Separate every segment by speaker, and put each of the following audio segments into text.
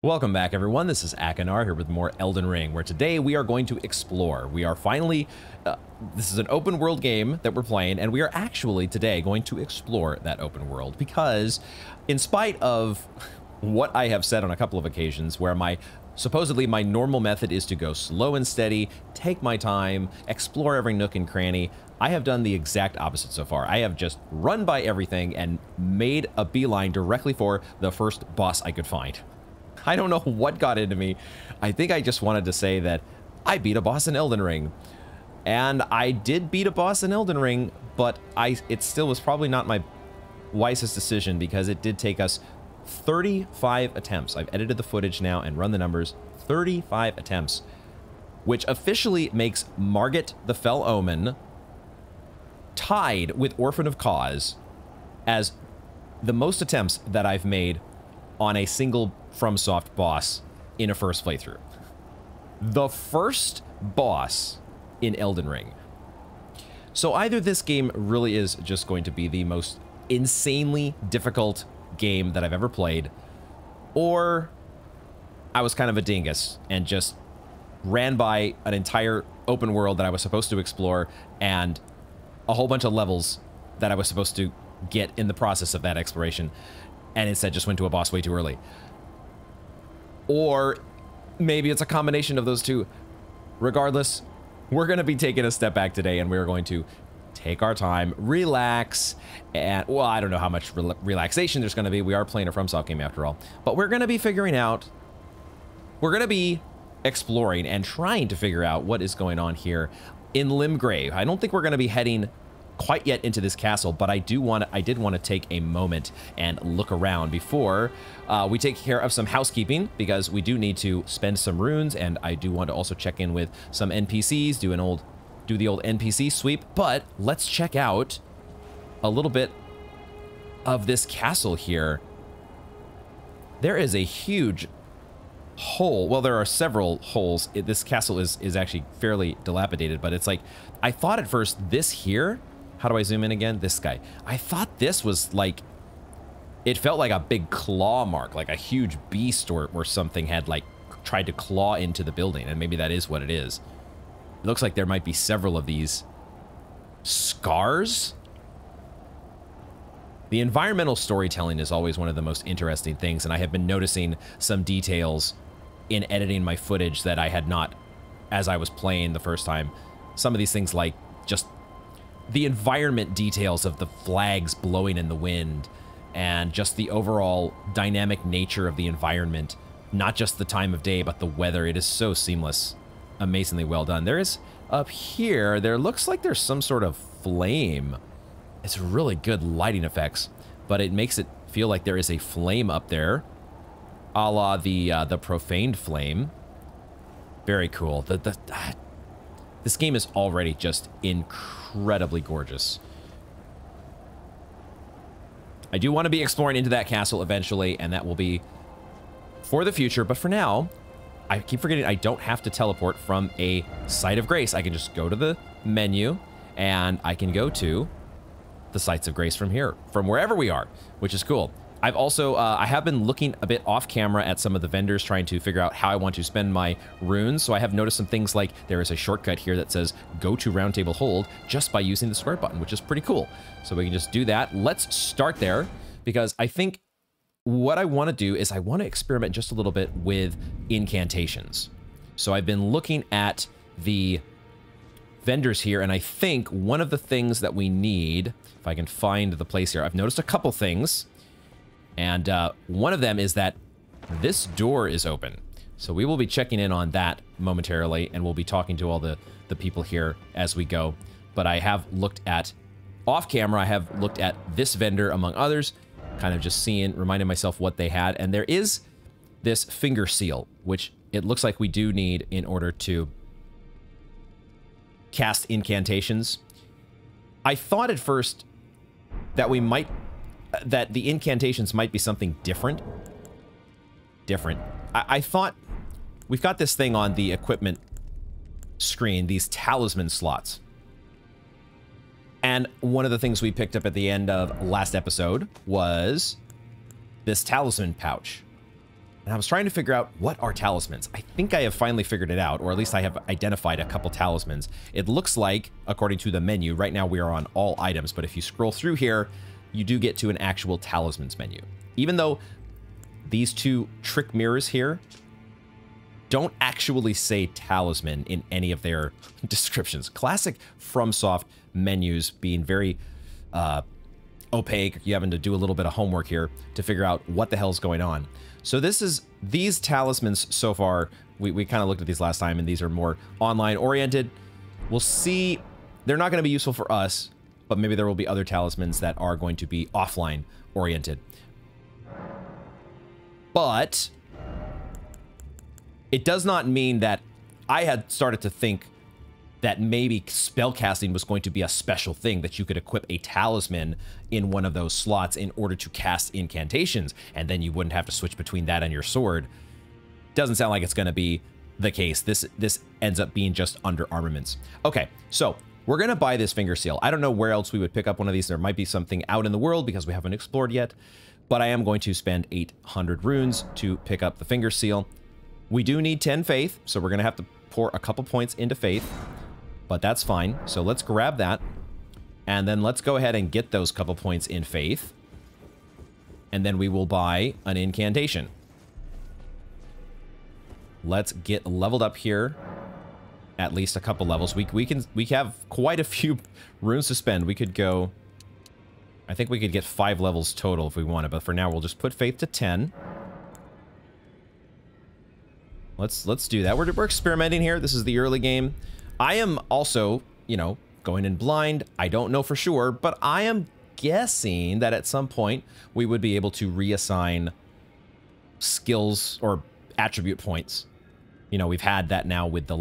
Speaker 1: Welcome back, everyone. This is Akanar here with more Elden Ring, where today we are going to explore. We are finally, this is an open world game that we're playing, and we are actually today going to explore that open world because in spite of what I have said on a couple of occasions where supposedly my normal method is to go slow and steady, take my time, explore every nook and cranny, I have done the exact opposite so far. I have just run by everything and made a beeline directly for the first boss I could find. I don't know what got into me. I think I just wanted to say that I beat a boss in Elden Ring. And I did beat a boss in Elden Ring, but it still was probably not my wisest decision because it did take us 35 attempts. I've edited the footage now and run the numbers. 35 attempts, which officially makes Margit the Fell Omen tied with Orphan of Cause as the most attempts that I've made on a single FromSoft boss in a first playthrough. The first boss in Elden Ring. So either this game really is just going to be the most insanely difficult game that I've ever played, or I was kind of a dingus and just ran by an entire open world that I was supposed to explore and a whole bunch of levels that I was supposed to get in the process of that exploration, and instead just went to a boss way too early. Or maybe it's a combination of those two. Regardless, we're going to be taking a step back today, and we're going to take our time, relax, and, well, I don't know how much relaxation there's going to be. We are playing a FromSoft game after all. But we're going to be figuring out, we're going to be exploring and trying to figure out what is going on here in Limgrave. I don't think we're going to be heading quite yet into this castle, but I did want to take a moment and look around before we take care of some housekeeping, because we do need to spend some runes, and I do want to also check in with some NPCs, do the old NPC sweep. But let's check out a little bit of this castle here. There is a huge hole. Well, there are several holes. This castle is actually fairly dilapidated, but it's like, I thought at first this here, how do I zoom in again? This guy. I thought this was like, it felt like a big claw mark, like a huge beast or something had like tried to claw into the building, and maybe that is what it is. It looks like there might be several of these scars. The environmental storytelling is always one of the most interesting things, and I have been noticing some details in editing my footage that I had not as I was playing the first time. Some of these things, like just the environment details of the flags blowing in the wind and just the overall dynamic nature of the environment, not just the time of day, but the weather. It is so seamless. Amazingly well done. There is up here, there looks like there's some sort of flame. It's really good lighting effects, but it makes it feel like there is a flame up there, a la the profaned flame. Very cool. This game is already just incredibly gorgeous. I do want to be exploring into that castle eventually, and that will be for the future. But for now, I keep forgetting I don't have to teleport from a Site of Grace. I can just go to the menu, and I can go to the Sites of Grace from here, from wherever we are, which is cool. I've also, I have been looking a bit off camera at some of the vendors, trying to figure out how I want to spend my runes. So I have noticed some things like there is a shortcut here that says go to Round Table Hold just by using the square button, which is pretty cool. So we can just do that. Let's start there, because I think what I want to do is I want to experiment just a little bit with incantations. So I've been looking at the vendors here, and I think one of the things that we need, if I can find the place here, I've noticed a couple things. And one of them is that this door is open. So we will be checking in on that momentarily, and we'll be talking to all the people here as we go. But I have looked at, off camera, I have looked at this vendor among others, kind of just reminding myself what they had. And there is this finger seal, which it looks like we do need in order to cast incantations. I thought at first that that the incantations might be something different. I thought we've got this thing on the equipment screen, these talisman slots. And one of the things we picked up at the end of last episode was this talisman pouch. And I was trying to figure out what are talismans. I think I have finally figured it out, or at least I have identified a couple talismans. It looks like, according to the menu, right now we are on all items, but if you scroll through here, you do get to an actual talismans menu. Even though these two trick mirrors here don't actually say talisman in any of their descriptions. Classic FromSoft menus being very opaque. You having to do a little bit of homework here to figure out what the hell's going on. So these talismans so far, we kind of looked at these last time, and these are more online oriented. We'll see. They're not going to be useful for us, but maybe there will be other talismans that are going to be offline oriented. But it does not mean that I had started to think that maybe spellcasting was going to be a special thing, that you could equip a talisman in one of those slots in order to cast incantations, and then you wouldn't have to switch between that and your sword. Doesn't sound like it's going to be the case. This ends up being just under armaments. Okay, so we're going to buy this finger seal. I don't know where else we would pick up one of these. There might be something out in the world because we haven't explored yet, but I am going to spend 800 runes to pick up the finger seal. We do need 10 faith, so we're going to have to pour a couple points into faith, but that's fine. So let's grab that, and then let's go ahead and get those couple points in faith, and then we will buy an incantation. Let's get leveled up here, at least a couple levels. We have quite a few runes to spend. We could go, I think we could get 5 levels total if we wanted, but for now we'll just put faith to 10. Let's do that. We're experimenting here. This is the early game. I am also, you know, going in blind. I don't know for sure, but I am guessing that at some point we would be able to reassign skills or attribute points. You know, we've had that now with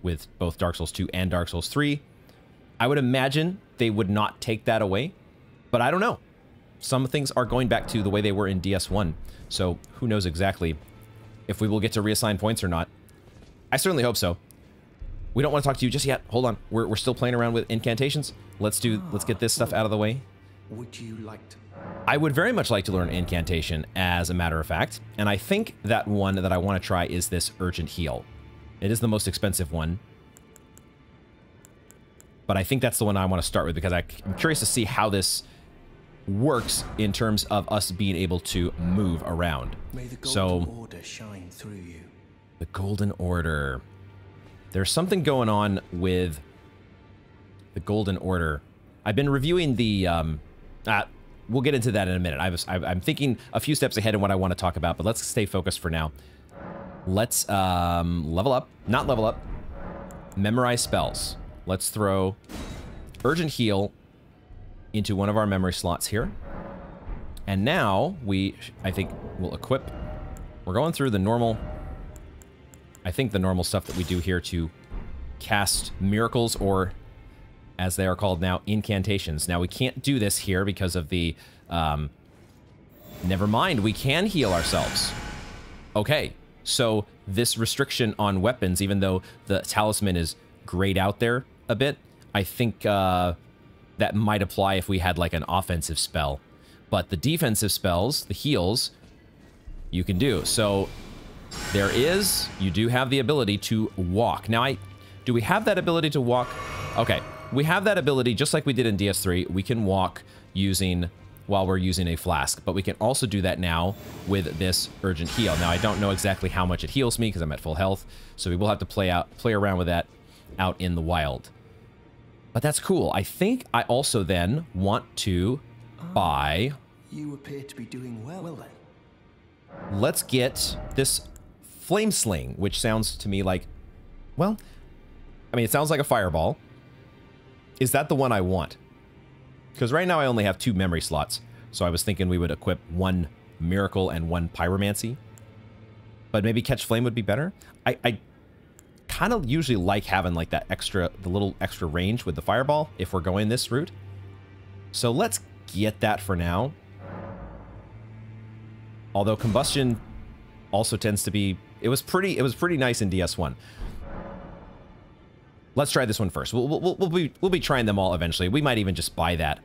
Speaker 1: with both Dark Souls 2 and Dark Souls 3. I would imagine they would not take that away, but I don't know. Some things are going back to the way they were in DS1, so who knows exactly if we will get to reassign points or not. I certainly hope so. We don't want to talk to you just yet. Hold on. We're still playing around with incantations. Let's get this stuff out of the way.
Speaker 2: Would you like to?
Speaker 1: I would very much like to learn incantation, as a matter of fact, and I think that one that I want to try is this urgent heal. It is the most expensive one, but I think that's the one I want to start with because I'm curious to see how this works in terms of us being able to move around.
Speaker 2: May the golden order shine through you.
Speaker 1: The Golden Order. There's something going on with the Golden Order. I've been reviewing the... we'll get into that in a minute. I'm thinking a few steps ahead in what I want to talk about, but let's stay focused for now. Let's level up. Not level up. Memorize spells. Let's throw Urgent Heal into one of our memory slots here. And now I think we'll equip. We're going through the normal... I think the normal stuff that we do here to cast miracles, or as they are called now, incantations. Now we can't do this here because of the, never mind, we can heal ourselves. Okay, so this restriction on weapons, even though the talisman is grayed out there a bit, I think that might apply if we had like an offensive spell. But the defensive spells, the heals, you can do. So you do have the ability to walk. Now, do we have that ability to walk? Okay, we have that ability just like we did in DS3. We can walk while we're using a flask, but we can also do that now with this urgent heal. Now, I don't know exactly how much it heals me because I'm at full health, so we will have to play around with that out in the wild. But that's cool. I think I also then want to buy...
Speaker 2: You appear to be doing well then.
Speaker 1: Let's get this Flame Sling, which sounds to me like, well, I mean, it sounds like a fireball. Is that the one I want? Because right now I only have 2 memory slots, so I was thinking we would equip 1 Miracle and 1 Pyromancy. But maybe Catch Flame would be better. I kind of usually like having like that the little extra range with the fireball if we're going this route. So let's get that for now. Although Combustion also tends to be... It was pretty nice in DS1. Let's try this one first. We'll be trying them all eventually. We might even just buy that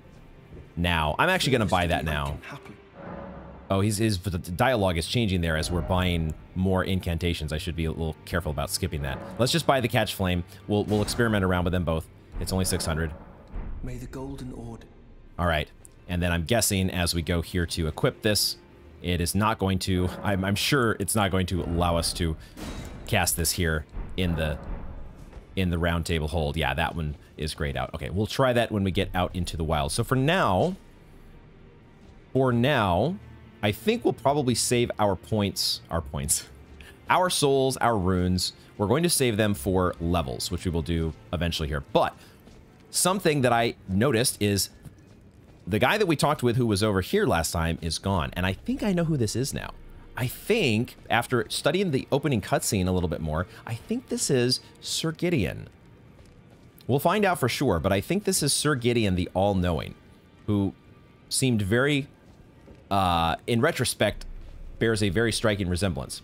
Speaker 1: now. I'm actually going to buy that now. Oh, the dialogue is changing there as we're buying more incantations. I should be a little careful about skipping that. Let's just buy the Catch Flame. We'll experiment around with them both. It's only 600.
Speaker 2: May the golden order.
Speaker 1: All right. And then I'm guessing as we go here to equip this, it is not going to, I'm sure it's not going to allow us to cast this here in the round table hold. Yeah, that one is grayed out. Okay, we'll try that when we get out into the wild. So for now, I think we'll probably save our souls, our runes. We're going to save them for levels, which we will do eventually here. But something that I noticed is the guy that we talked with who was over here last time is gone. And I think I know who this is now. I think, after studying the opening cutscene a little bit more, I think this is Sir Gideon. We'll find out for sure, but I think this is Sir Gideon the All-Knowing, who seemed very, in retrospect, bears a very striking resemblance.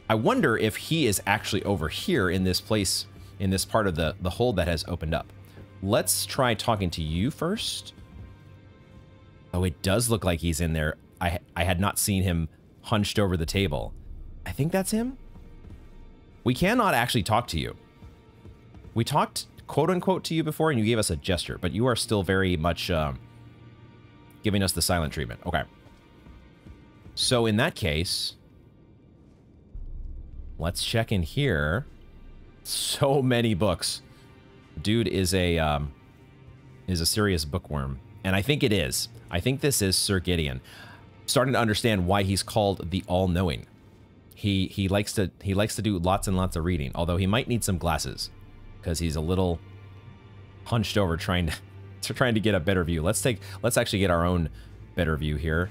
Speaker 1: I wonder if he is actually over here in this place, in this part of the hold that has opened up. Let's try talking to you first. Oh, it does look like he's in there. I had not seen him hunched over the table. I think that's him. We cannot actually talk to you. We talked, quote unquote, to you before, and you gave us a gesture, but you are still very much giving us the silent treatment. Okay. So in that case, let's check in here. So many books. Dude is a serious bookworm, and I think it is. I think this is Sir Gideon. Starting to understand why he's called the All-Knowing. He likes to do lots and lots of reading, although he might need some glasses because he's a little hunched over trying to get a better view. Let's actually get our own better view here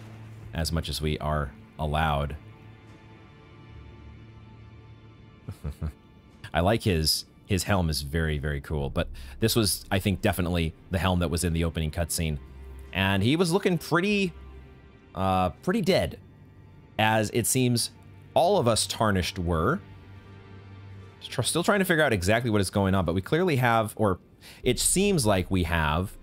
Speaker 1: as much as we are allowed. I like his helm is very, very cool, but this was, I think, definitely the helm that was in the opening cutscene. And he was looking pretty dead, as it seems all of us Tarnished were. Still trying to figure out exactly what is going on, but we clearly have, or it seems like we have,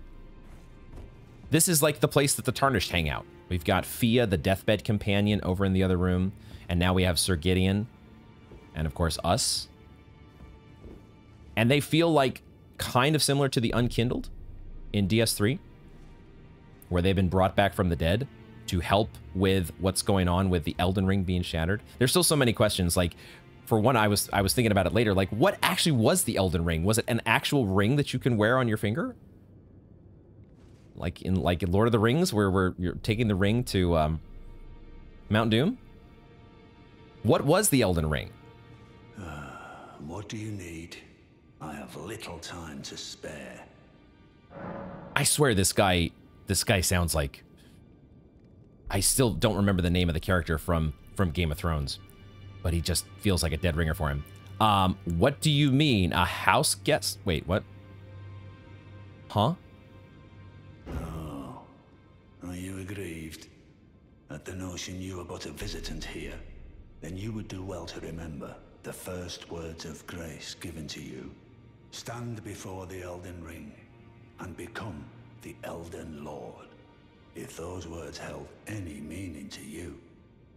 Speaker 1: this is like the place that the Tarnished hang out. We've got Fia, the deathbed companion, over in the other room, and now we have Sir Gideon, and of course us. And they feel like kind of similar to the Unkindled in DS3, where they've been brought back from the dead to help with what's going on with the Elden Ring being shattered. There's still so many questions. Like, for one, I was thinking about it later. Like, what actually was the Elden Ring? Was it an actual ring that you can wear on your finger? Like in Lord of the Rings, where you're taking the ring to Mount Doom? What was the Elden Ring?
Speaker 3: What do you need? I have little time to spare.
Speaker 1: I swear this guy sounds like... I still don't remember the name of the character from Game of Thrones, but he just feels like a dead ringer for him. What do you mean? A house guest? Wait, what? Huh?
Speaker 3: Oh, are you aggrieved at the notion you are but a visitant here? Then you would do well to remember the first words of grace given to you. Stand before the Elden Ring and become the Elden Lord. If those words held any meaning to you,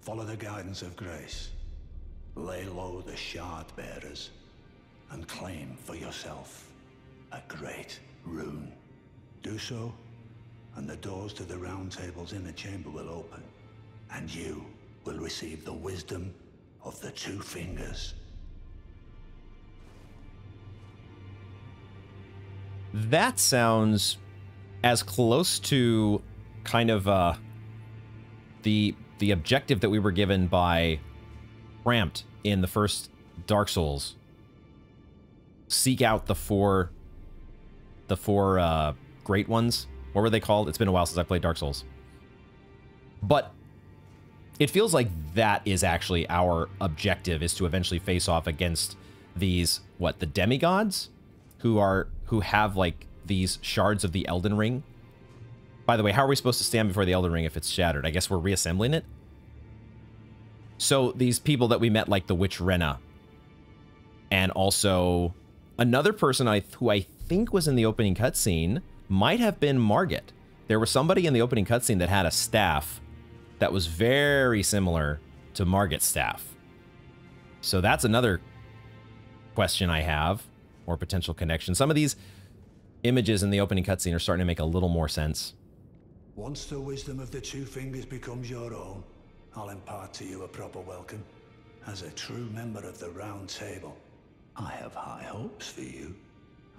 Speaker 3: follow the guidance of grace. Lay low the shard bearers and claim for yourself a great rune. Do so, and the doors to the Round Table's inner chamber will open, and you will receive the wisdom of the Two Fingers.
Speaker 1: That sounds as close to kind of the objective that we were given by Cramped in the first Dark Souls. Seek out the four great ones. What were they called? It's been a while since I played Dark Souls. But it feels like that is actually our objective, is to eventually face off against these, what, the demigods? Who have, like, these shards of the Elden Ring. By the way, how are we supposed to stand before the Elden Ring if it's shattered? I guess we're reassembling it? So, these people that we met, like the Witch Rena, and also another person who I think was in the opening cutscene, might have been Margit. There was somebody in the opening cutscene that had a staff that was very similar to Margit's staff. So that's another question I have, or potential connection. Some of these images in the opening cutscene are starting to make a little more sense.
Speaker 3: Once the wisdom of the Two Fingers becomes your own, I'll impart to you a proper welcome. As a true member of the Round Table, I have high hopes for you.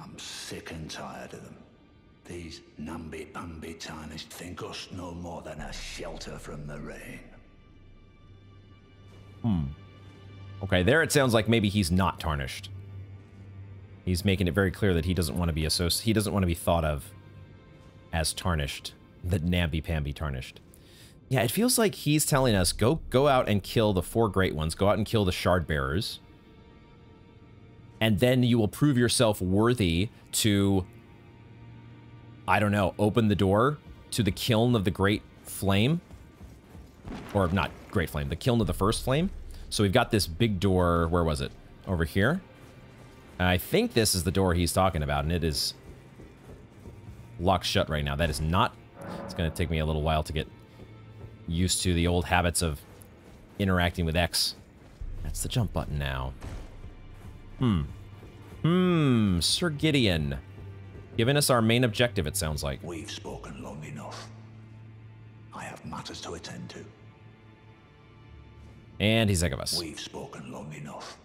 Speaker 3: I'm sick and tired of them. These namby-pamby tarnished think us no more than a shelter from the rain.
Speaker 1: Okay, there it sounds like maybe he's not tarnished. He's making it very clear that he doesn't want to be he doesn't want to be thought of as tarnished. The namby-pamby tarnished. Yeah, it feels like he's telling us, go out and kill the 4 great ones. Go out and kill the shard bearers. And then you will prove yourself worthy to, I don't know, open the door to the kiln of the Great Flame. Or not Great Flame, the kiln of the First Flame. So we've got this big door, where was it? Over here. I think this is the door he's talking about, and it is locked shut right now. That is not. It's going to take me a little while to get used to the old habits of interacting with X. That's the jump button now. Sir Gideon. Giving us our main objective, it sounds like.
Speaker 3: We've spoken long enough. I have matters to attend to.
Speaker 1: And he's sick of us.
Speaker 3: We've spoken long enough.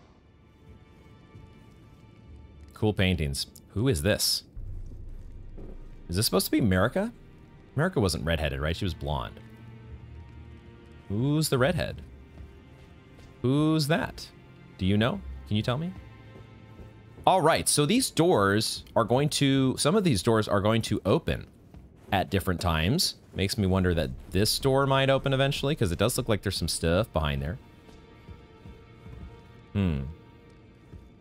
Speaker 1: Cool paintings. Who is this? Is this supposed to be Marika? Marika wasn't redheaded, right? She was blonde. Who's the redhead? Who's that? Do you know? Can you tell me? All right, so these doors are going to... Some of these doors are going to open at different times. Makes me wonder that this door might open eventually, because it does look like there's some stuff behind there.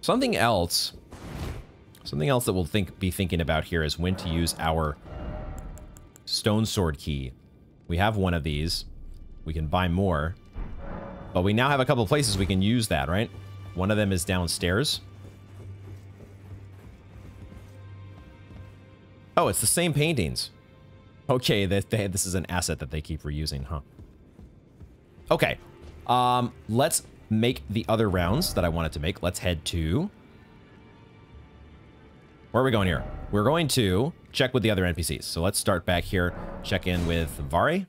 Speaker 1: Something else that we'll be thinking about here is when to use our stone sword key. We have one of these. We can buy more. But we now have a couple places we can use that, right? One of them is downstairs. Oh, it's the same paintings. Okay, this is an asset that they keep reusing, huh? Okay, let's make the other rounds that I wanted to make. Let's head to... Where are we going here? We're going to check with the other NPCs. So let's start back here, check in with Vare.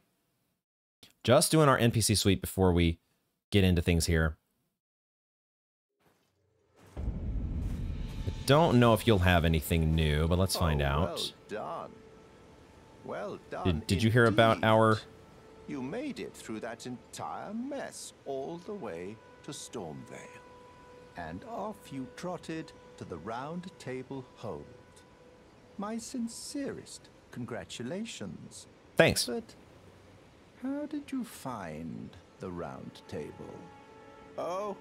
Speaker 1: Just doing our NPC sweep before we get into things here. I don't know if you'll have anything new, but let's find out.
Speaker 4: Well done. Well done.
Speaker 1: Did you hear about our...
Speaker 4: You made it through that entire mess all the way to Stormvale. And off you trotted to the Round Table Hold. My sincerest congratulations.
Speaker 1: Thanks.
Speaker 4: But how did you find the Round Table? Oh,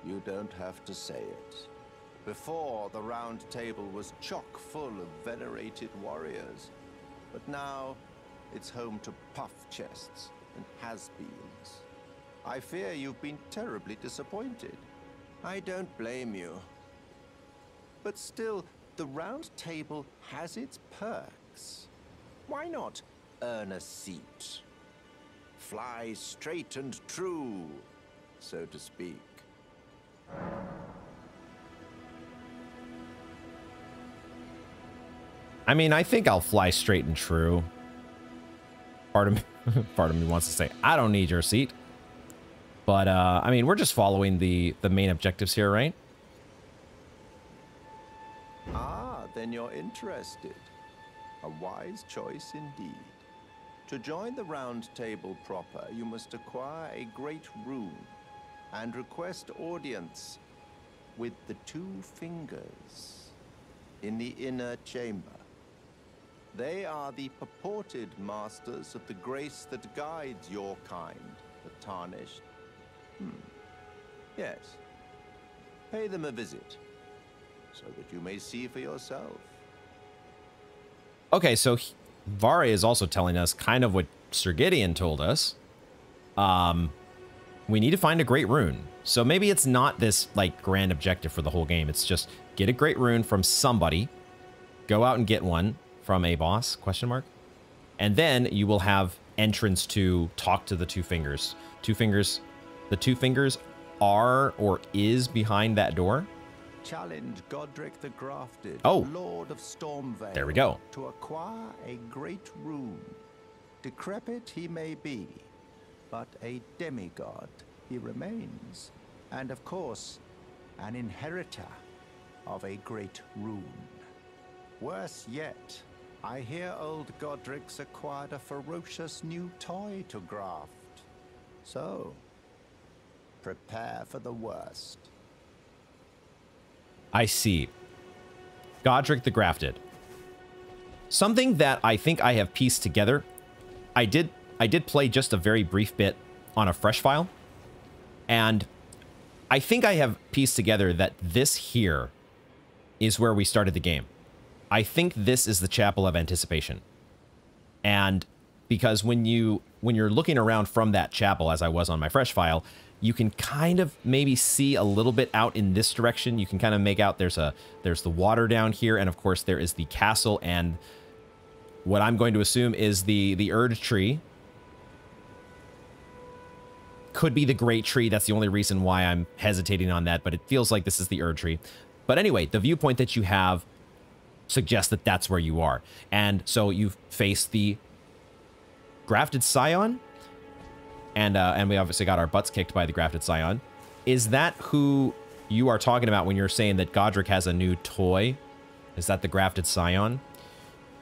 Speaker 4: you don't have to say it. Before, the Round Table was chock full of venerated warriors. But now, it's home to puff chests and has-beens. I fear you've been terribly disappointed. I don't blame you. But still, the Round Table has its perks. Why not earn a seat? Fly straight and true, so to speak.
Speaker 1: I mean, I think I'll fly straight and true. Part of me wants to say, I don't need your seat. But, I mean, we're just following the main objectives here, right?
Speaker 4: Ah, then you're interested. A wise choice indeed. To join the Round Table proper, you must acquire a great rune and request audience with the Two Fingers in the inner chamber. They are the purported masters of the grace that guides your kind, the Tarnished. Yes. Pay them a visit, so that you may see for yourself.
Speaker 1: Okay, so Vare is also telling us kind of what Sir Gideon told us. We need to find a great rune. So maybe it's not this, like, grand objective for the whole game. It's just get a great rune from somebody, go out and get one from a boss, question mark, and then you will have entrance to talk to the two fingers. Two fingers. The two fingers are or is behind that door.
Speaker 4: Challenge Godric the Grafted,
Speaker 1: Oh.
Speaker 4: Lord of Stormvale.
Speaker 1: There we go.
Speaker 4: To acquire a great rune. Decrepit he may be, but a demigod he remains. And of course, an inheritor of a great rune. Worse yet, I hear old Godric's acquired a ferocious new toy to graft. So, prepare for the worst.
Speaker 1: I see. Godric the Grafted. Something that I think I have pieced together. I did play just a very brief bit on a fresh file, and I think I have pieced together that this here is where we started the game. I think this is the Chapel of Anticipation. And because when you're looking around from that chapel, as I was on my fresh file, you can kind of maybe see a little bit out in this direction. You can kind of make out there's the water down here, and of course there is the castle, and what I'm going to assume is the Erdtree. Could be the Great Tree. That's the only reason why I'm hesitating on that, but it feels like this is the Erdtree. But anyway, the viewpoint that you have suggests that that's where you are. And so you face the Grafted Scion, and we obviously got our butts kicked by the Grafted Scion. Is that who you are talking about when you're saying that Godric has a new toy? Is that the Grafted Scion?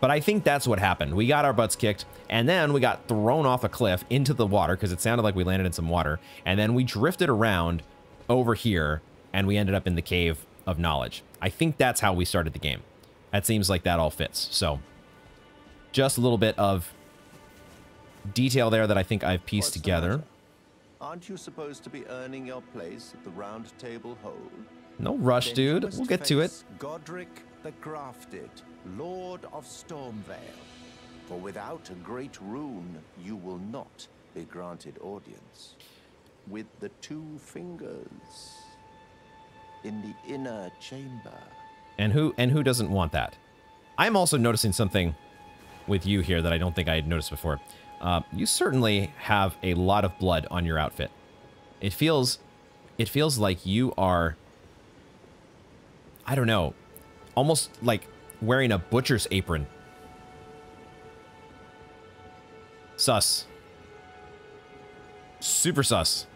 Speaker 1: But I think that's what happened. We got our butts kicked, and then we got thrown off a cliff into the water, because it sounded like we landed in some water, and then we drifted around over here, and we ended up in the Cave of Knowledge. I think that's how we started the game. That seems like that all fits. So, just a little bit of detail there that I think I've pieced together.
Speaker 4: Aren't you supposed to be earning your place at the round table hold?
Speaker 1: No rush,
Speaker 4: Then
Speaker 1: dude.
Speaker 4: you must
Speaker 1: We'll get to it.
Speaker 4: face Godric the Grafted, Lord of Stormvale. For without a great rune, you will not be granted audience. With the two fingers in the inner chamber.
Speaker 1: And who doesn't want that? I'm also noticing something with you here that I don't think I had noticed before. You certainly have a lot of blood on your outfit. It feels like you are, I don't know, almost like wearing a butcher's apron. Sus. Super sus.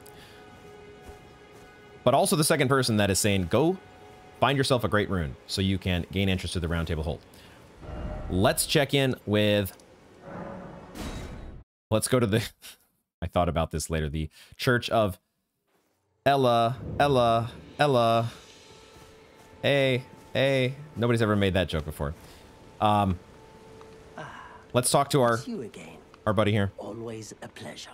Speaker 1: But also the second person that is saying, go find yourself a great rune so you can gain interest to the round table hold. Let's check in with... Let's go to the... I thought about this later. The Church of Ella. Hey. Nobody's ever made that joke before. Let's talk to our buddy here.
Speaker 5: Always a pleasure.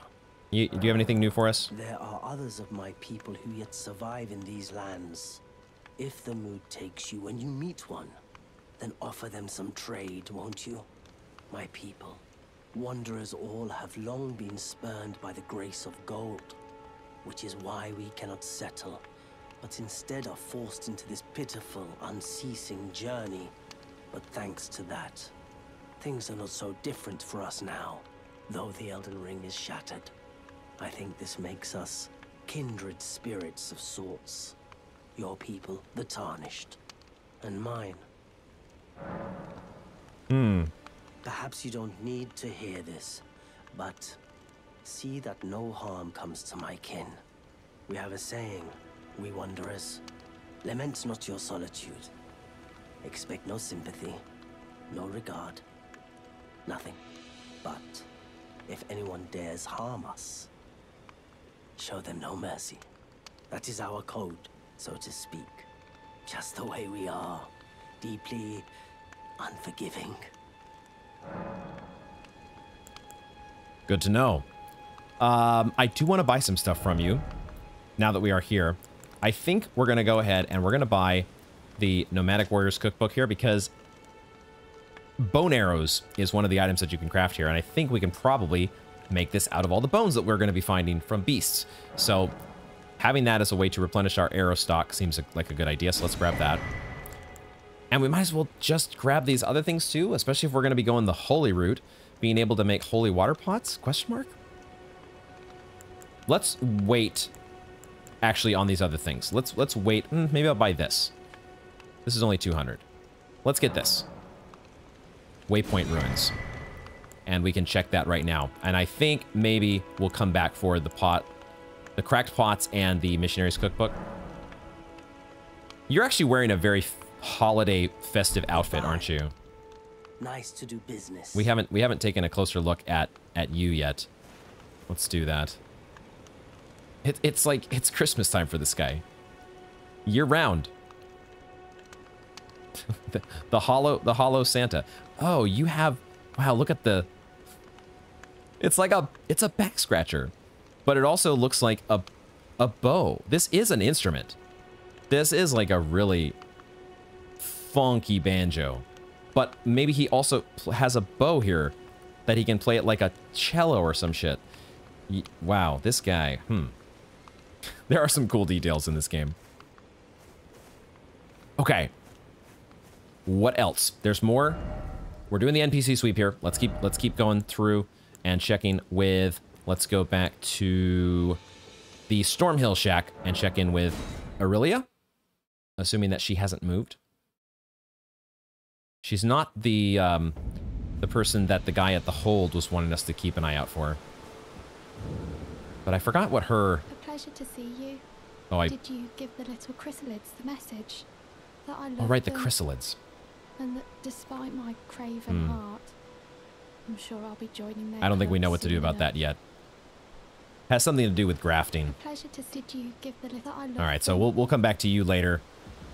Speaker 1: Do you have anything new for us?
Speaker 5: There are others of my people who yet survive in these lands. If the mood takes you and you meet one, then offer them some trade, won't you? My people, wanderers all have long been spurned by the grace of gold, which is why we cannot settle, but instead are forced into this pitiful, unceasing journey. But thanks to that, things are not so different for us now, though the Elden Ring is shattered. I think this makes us kindred spirits of sorts. Your people, the Tarnished, and mine. Perhaps you don't need to hear this, but see that no harm comes to my kin. We have a saying, we wanderers, lament not your solitude. Expect no sympathy, no regard, nothing. But if anyone dares harm us, show them no mercy. That is our code, so to speak. Just the way we are, deeply unforgiving.
Speaker 1: Good to know. I do want to buy some stuff from you now that we are here. I think we're going to go ahead and we're going to buy the Nomadic Warriors Cookbook here because bone arrows is one of the items that you can craft here, and I think we can probably make this out of all the bones that we're going to be finding from beasts. So having that as a way to replenish our arrow stock seems like a good idea, so let's grab that. And we might as well just grab these other things too, especially if we're going to be going the holy route, being able to make holy water pots? Question mark? Let's wait actually on these other things. Let's wait. Maybe I'll buy this. This is only 200. Let's get this. Waypoint ruins. And we can check that right now. And I think maybe we'll come back for the cracked pots and the missionary's cookbook. You're actually wearing a very holiday festive outfit, aren't you?
Speaker 5: Nice to do business.
Speaker 1: We haven't taken a closer look at you yet. Let's do that. It's like it's Christmas time for this guy. Year round. the hollow Santa. Oh, you have, wow, look at the, it's a back scratcher, but it also looks like a bow. This is an instrument. This is like a really funky banjo, but maybe he also has a bow here that he can play it like a cello or some shit. Wow, this guy, There are some cool details in this game. Okay. What else? There's more. We're doing the NPC sweep here. Let's keep going through and checking with, let's go back to the Stormhill Shack and check in with Aurelia, assuming that she hasn't moved. She's not the person that the guy at the hold was wanting us to keep an eye out for. But I forgot what her...
Speaker 6: A pleasure to see you.
Speaker 1: Oh,
Speaker 6: Did you give the little chrysalids the message? That I love
Speaker 1: Oh, right, the
Speaker 6: them,
Speaker 1: chrysalids.
Speaker 6: and that despite my craven heart, I'm sure I'll be joining them.
Speaker 1: I don't think we know what to do about that yet. Has something to do with grafting.
Speaker 6: A pleasure to see you give the little I love
Speaker 1: All right, so
Speaker 6: them.
Speaker 1: we'll come back to you later.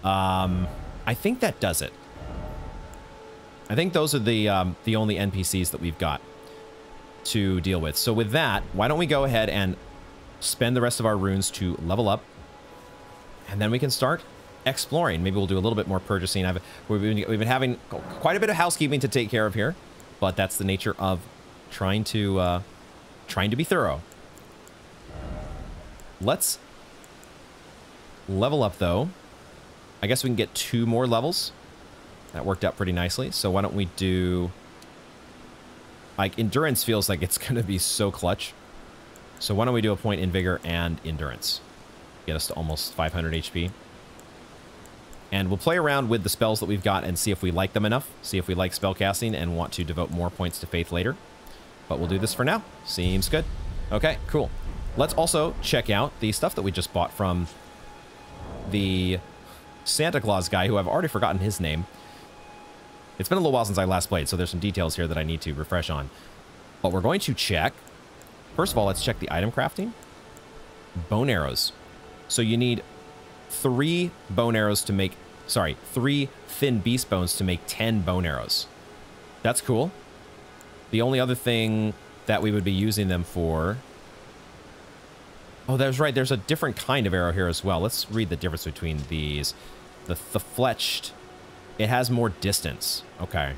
Speaker 1: I think that does it. I think those are the only NPCs that we've got to deal with. So with that, why don't we go ahead and spend the rest of our runes to level up, and then we can start exploring. Maybe we'll do a little bit more purchasing. We've been having quite a bit of housekeeping to take care of here, but that's the nature of trying to be thorough. Let's level up though. I guess we can get 2 more levels. That worked out pretty nicely. So why don't we do, like, endurance feels like it's gonna be so clutch. So why don't we do a point in vigor and endurance? Get us to almost 500 HP. And we'll play around with the spells that we've got and see if we like them enough. See if we like spellcasting and want to devote more points to faith later. But we'll do this for now. Seems good. Okay, cool. Let's also check out the stuff that we just bought from the Santa Claus guy, who I've already forgotten his name. It's been a little while since I last played, so there's some details here that I need to refresh on. But we're going to check. First of all, let's check the item crafting. Bone arrows. So you need 3 bone arrows to make, sorry, 3 thin beast bones to make 10 bone arrows. That's cool. The only other thing that we would be using them for... Oh, that's right. There's a different kind of arrow here as well. Let's read the difference between these. The fletched, it has more distance. Okay.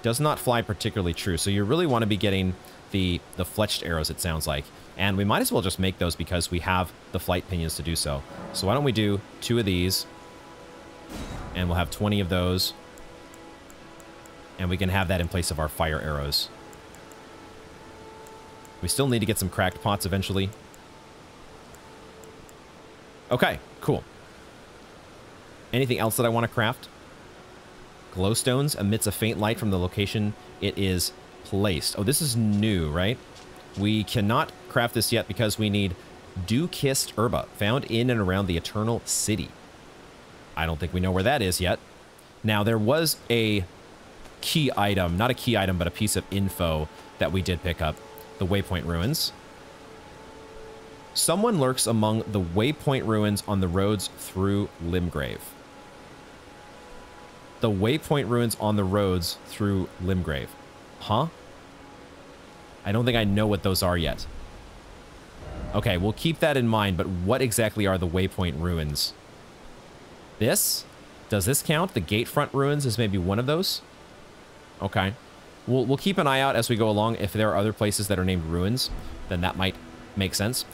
Speaker 1: Does not fly particularly true. So you really want to be getting the fletched arrows, it sounds like. And we might as well just make those because we have the flight pinions to do so. So why don't we do 2 of these. And we'll have 20 of those. And we can have that in place of our fire arrows. We still need to get some cracked pots eventually. Okay, cool. Anything else that I want to craft? Glowstones emits a faint light from the location it is placed. Oh, this is new, right? We cannot craft this yet because we need dew-kissed herba found in and around the Eternal City. I don't think we know where that is yet. Now, there was a key item, not a key item, but a piece of info that we did pick up. The Waypoint Ruins. Someone lurks among the Waypoint Ruins on the roads through Limgrave. The Waypoint Ruins on the roads through Limgrave. Huh? I don't think I know what those are yet. Okay, we'll keep that in mind, but what exactly are the Waypoint Ruins? This? Does this count? The Gatefront Ruins is maybe one of those? Okay. We'll keep an eye out as we go along. If there are other places that are named ruins, then that might make sense.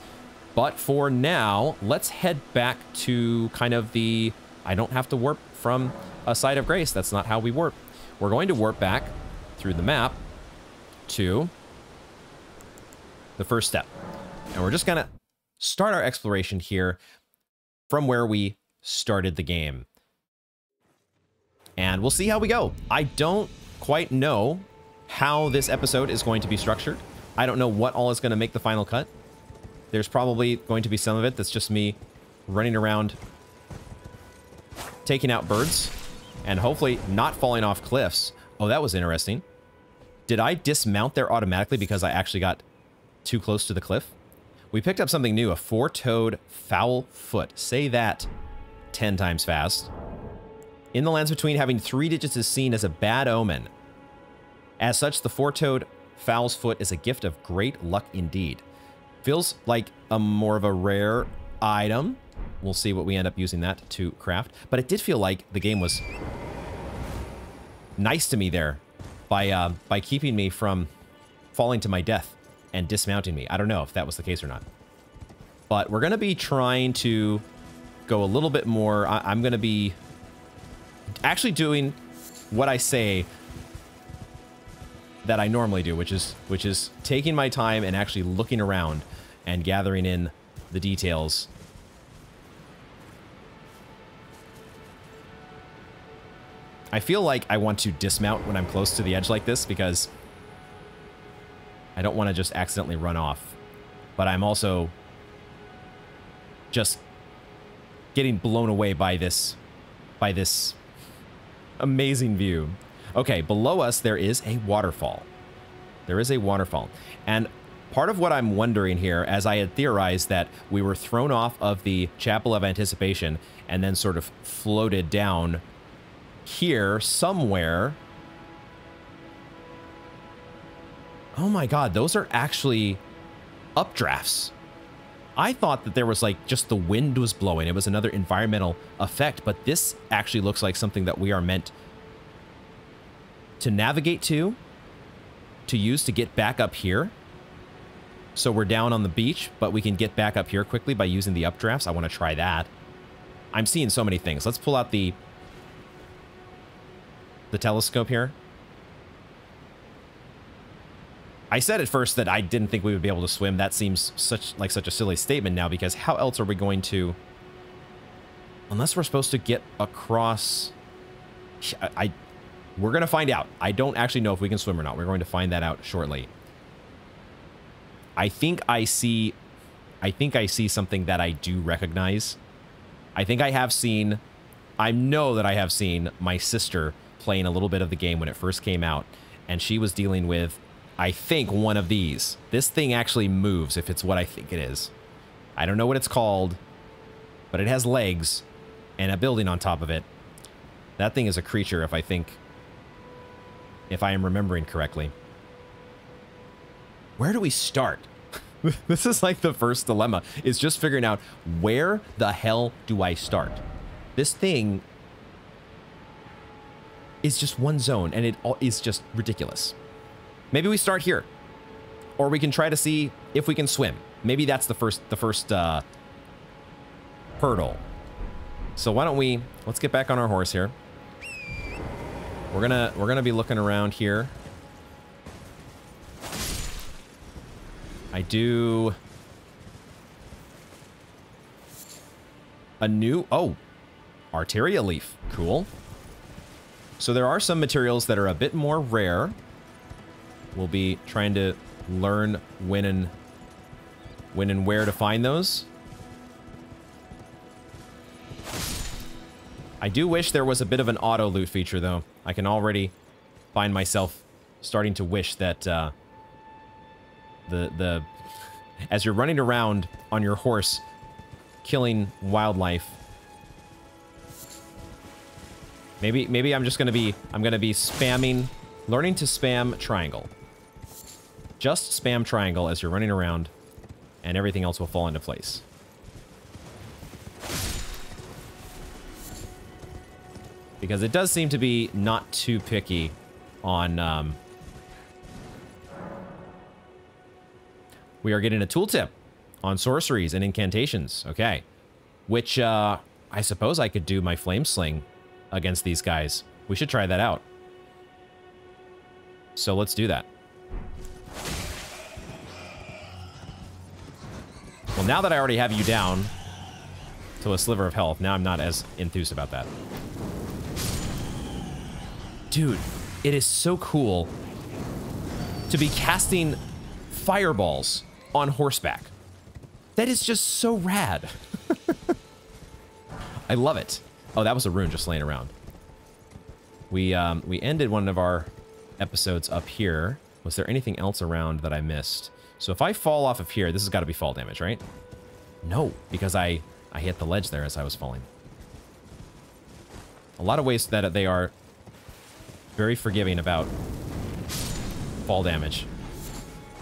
Speaker 1: But for now, let's head back to kind of the... I don't have to warp from a Site of Grace. That's not how we warp. We're going to warp back through the map to the first step. And we're just gonna start our exploration here from where we started the game. And we'll see how we go. I don't quite know how this episode is going to be structured. I don't know what all is going to make the final cut. There's probably going to be some of it that's just me running around taking out birds and hopefully not falling off cliffs. Oh, that was interesting. Did I dismount there automatically because I actually got too close to the cliff? We picked up something new, a four-toed foul foot. Say that 10 times fast. In the lands between, having 3 digits is seen as a bad omen. As such, the four-toed fowl's foot is a gift of great luck indeed. Feels like a more of a rare item. We'll see what we end up using that to craft. But it did feel like the game was nice to me there by keeping me from falling to my death and dismounting me. I don't know if that was the case or not. But we're going to be trying to go a little bit more. I'm going to be actually doing what I say that I normally do, which is taking my time and actually looking around and gathering in the details. I feel like I want to dismount when I'm close to the edge like this because I don't want to just accidentally run off. But I'm also just getting blown away by this amazing view. Okay, below us there is a waterfall. There is a waterfall. And part of what I'm wondering here, as I had theorized that we were thrown off of the Chapel of Anticipation and then sort of floated down here somewhere. Oh my god, those are actually updrafts. I thought that there was like just the wind was blowing. It was another environmental effect, but this actually looks like something that we are meant to navigate to use to get back up here. So we're down on the beach, but we can get back up here quickly by using the updrafts. I want to try that. I'm seeing so many things. Let's pull out the telescope here. I said at first that I didn't think we would be able to swim. That seems such a silly statement now, because how else are we going to, unless we're supposed to get across? We're going to find out. I don't actually know if we can swim or not. We're going to find that out shortly. I think I see something that I do recognize. I know that I have seen my sister playing a little bit of the game when it first came out, and she was dealing with, I think, one of these. This thing actually moves if it's what I think it is. I don't know what it's called, but it has legs and a building on top of it. That thing is a creature, if I am remembering correctly. Where do we start? This is like the first dilemma, is just figuring out where the hell do I start? This thing is just one zone, and it is just ridiculous. Maybe we start here, or we can try to see if we can swim. Maybe that's the first hurdle. So why don't let's get back on our horse here. We're gonna be looking around here. I do a new, Arteria leaf, cool. So there are some materials that are a bit more rare. We'll be trying to learn when and where to find those. I do wish there was a bit of an auto loot feature, though. I can already find myself starting to wish that as you're running around on your horse killing wildlife, maybe I'm just gonna be spamming, learning to spam triangle. Just spam triangle as you're running around, and everything else will fall into place. Because it does seem to be not too picky on... We are getting a tooltip on sorceries and incantations. Okay. Which, I suppose I could do my flame sling against these guys. We should try that out. So let's do that. Well, now that I already have you down to a sliver of health, now I'm not as enthused about that. Dude, it is so cool to be casting fireballs on horseback. That is just so rad. I love it. Oh, that was a rune just laying around. We ended one of our episodes up here. Was there anything else around that I missed? So if I fall off of here, this has got to be fall damage, right? No, because I hit the ledge there as I was falling. A lot of ways that they are very forgiving about fall damage.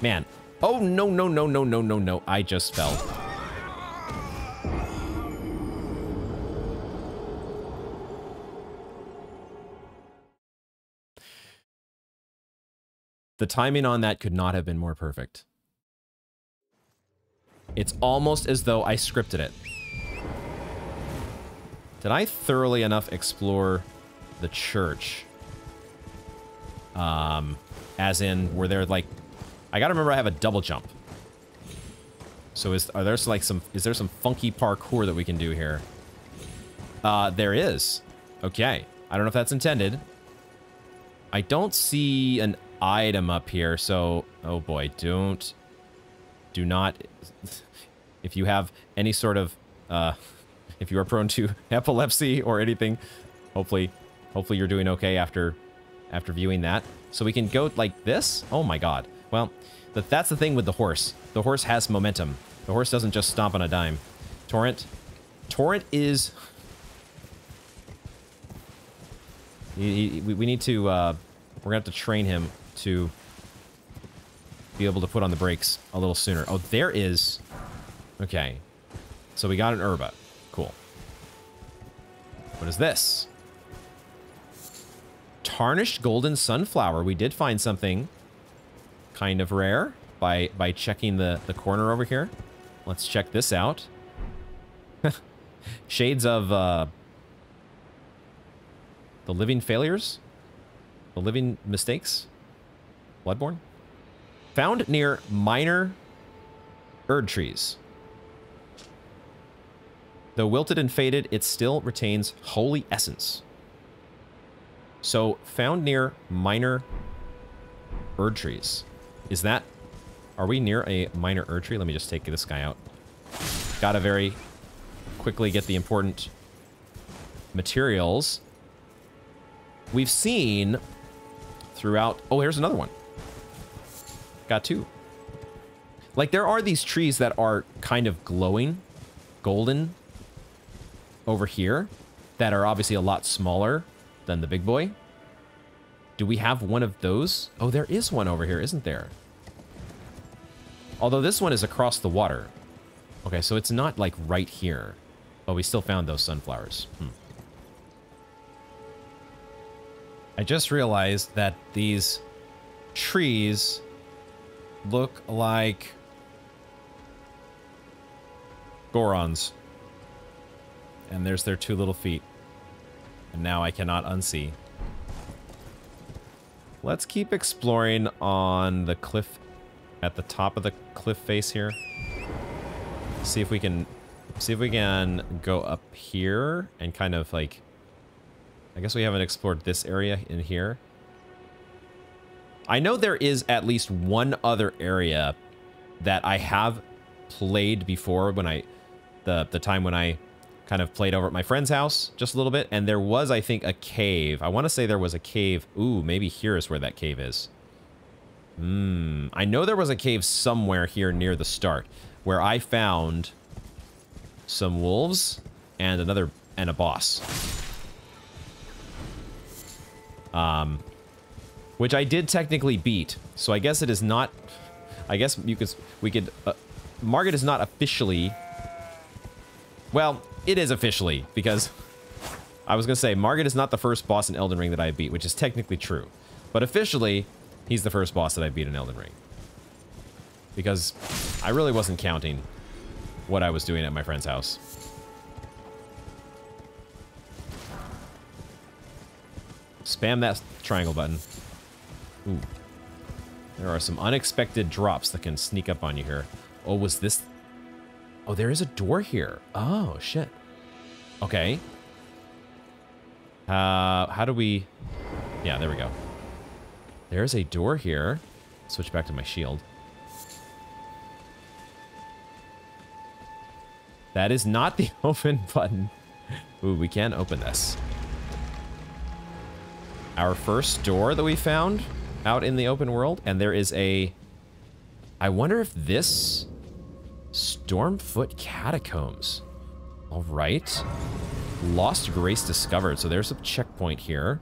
Speaker 1: Man. Oh, no, no, no, no, no, no, no. I just fell. The timing on that could not have been more perfect. It's almost as though I scripted it. Did I thoroughly enough explore the church? As in, were there like... I gotta remember I have a double jump. So is there some funky parkour that we can do here? There is. Okay. I don't know if that's intended. I don't see an item up here, so... Oh boy, do not... If you have any sort of... if you are prone to epilepsy or anything, hopefully you're doing okay after viewing that. So we can go like this? Oh my god. Well, that's the thing with the horse. The horse has momentum. The horse doesn't just stomp on a dime. Torrent is... we need to... we're gonna have to train him to be able to put on the brakes a little sooner. Oh, there is... Okay. So we got an herba. Cool. What is this? Tarnished golden sunflower. We did find something kind of rare by checking the corner over here. Let's check this out. Shades of the living failures? The living mistakes? Bloodborne? Found near minor Erdtrees. Though wilted and faded, it still retains holy essence. So, found near minor Erdtrees. Is that... Are we near a minor Erdtree? Let me just take this guy out. Gotta very quickly get the important materials. We've seen throughout... Oh, here's another one. Got two. Like, there are these trees that are kind of glowing, golden, over here, that are obviously a lot smaller than the big boy. Do we have one of those? Oh, there is one over here, isn't there? Although this one is across the water. Okay, so it's not, like, right here. But we still found those sunflowers. I just realized that these trees look like Gorons. And there's their two little feet. And now I cannot unsee. Let's keep exploring on the cliff at the top of the cliff face here. See if we can go up here and kind of like... I guess we haven't explored this area in here. I know there is at least one other area that I have played before when the time when I kind of played over at my friend's house just a little bit, and there was, I think, a cave. I want to say there was a cave. Ooh, maybe here is where that cave is. I know there was a cave somewhere here near the start where I found some wolves and a boss. Which I did technically beat, so I guess it is not... I guess we could... Margaret is not officially... Well, it is officially, because... I was gonna say, Margaret is not the first boss in Elden Ring that I beat, which is technically true. But officially, he's the first boss that I beat in Elden Ring. Because I really wasn't counting what I was doing at my friend's house. Spam that triangle button. Ooh. There are some unexpected drops that can sneak up on you here. Oh, was this... Oh, there is a door here. Oh, shit. Okay. How do we... Yeah, there we go. There's a door here. Switch back to my shield. That is not the open button. Ooh, we can open this. Our first door that we found out in the open world. And there is a... I wonder if this... Stormfoot Catacombs. All right. Lost Grace discovered. So there's a checkpoint here.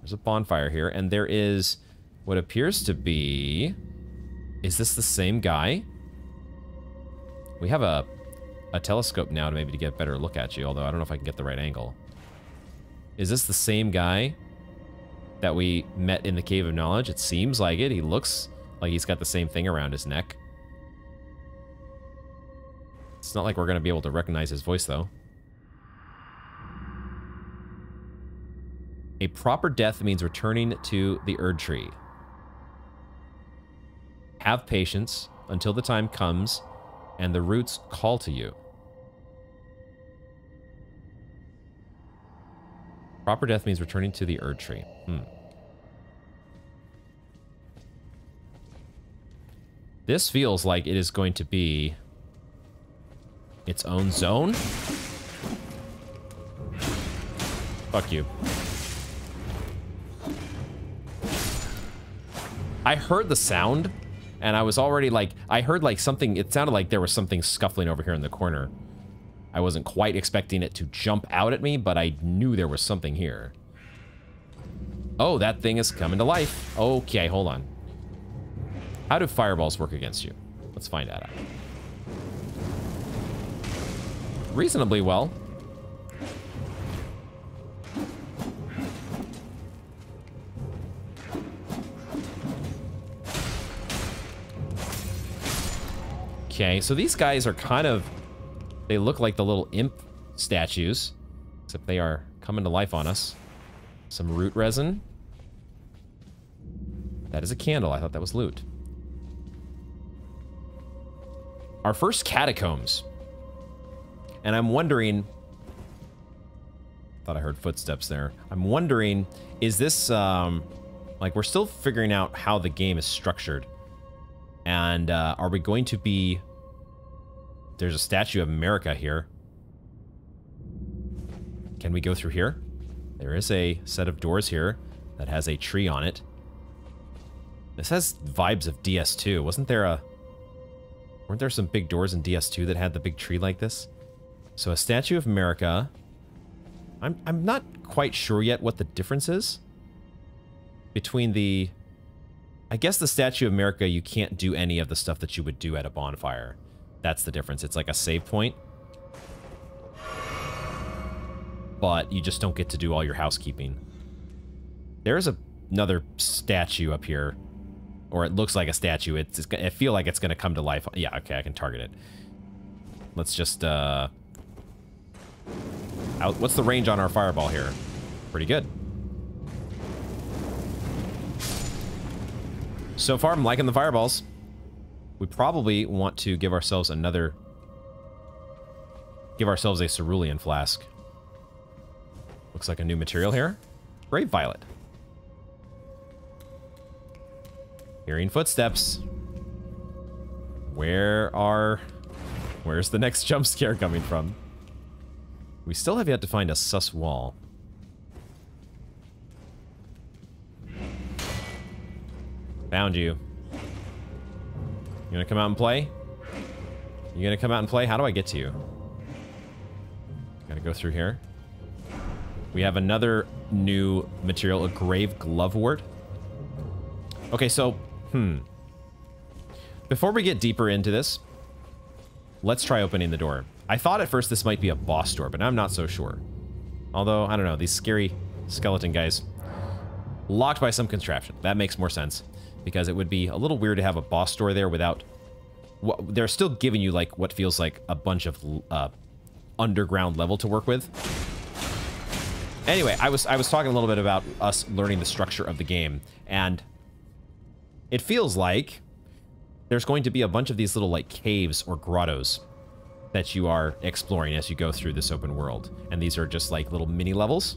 Speaker 1: There's a bonfire here. And there is what appears to be... Is this the same guy? We have a telescope now to maybe to get a better look at you, although I don't know if I can get the right angle. Is this the same guy that we met in the Cave of Knowledge? It seems like it. He looks like he's got the same thing around his neck. It's not like we're going to be able to recognize his voice, though. A proper death means returning to the Erdtree. Have patience until the time comes and the roots call to you. Proper death means returning to the Erdtree. This feels like it is going to be its own zone. Fuck you. I heard the sound, and I was already like, I heard like something, it sounded like there was something scuffling over here in the corner. I wasn't quite expecting it to jump out at me, but I knew there was something here. Oh, that thing is coming to life. Okay, hold on. How do fireballs work against you? Let's find that out. Reasonably well. Okay, so these guys are kind of... They look like the little imp statues, except they are coming to life on us. Some root resin. That is a candle. I thought that was loot. Our first catacombs. And I'm wondering... Thought I heard footsteps there. I'm wondering, is this... like, we're still figuring out how the game is structured. And are we going to be... There's a statue of America here. Can we go through here? There is a set of doors here that has a tree on it. This has vibes of DS2. Weren't there some big doors in DS2 that had the big tree like this? So a statue of America. I'm not quite sure yet what the difference is between the... I guess the Statue of America, you can't do any of the stuff that you would do at a bonfire. That's the difference. It's like a save point. But you just don't get to do all your housekeeping. There's another statue up here. Or it looks like a statue. I feel like it's going to come to life. Yeah, okay, I can target it. Let's just, what's the range on our fireball here? Pretty good. So far, I'm liking the fireballs. We probably want to give ourselves a cerulean flask. Looks like a new material here. Brave Violet. Hearing footsteps. Where's the next jump scare coming from? We still have yet to find a sus wall. Found you. You gonna come out and play? You gonna come out and play? How do I get to you? Gotta go through here. We have another new material, a grave glovewort. Okay, so, before we get deeper into this, let's try opening the door. I thought at first this might be a boss door, but I'm not so sure. Although, I don't know, these scary skeleton guys. Locked by some contraption. That makes more sense. Because it would be a little weird to have a boss door there without... They're still giving you, like, what feels like a bunch of underground level to work with. Anyway, I was talking a little bit about us learning the structure of the game. And it feels like there's going to be a bunch of these little like caves or grottos that you are exploring as you go through this open world. And these are just like little mini levels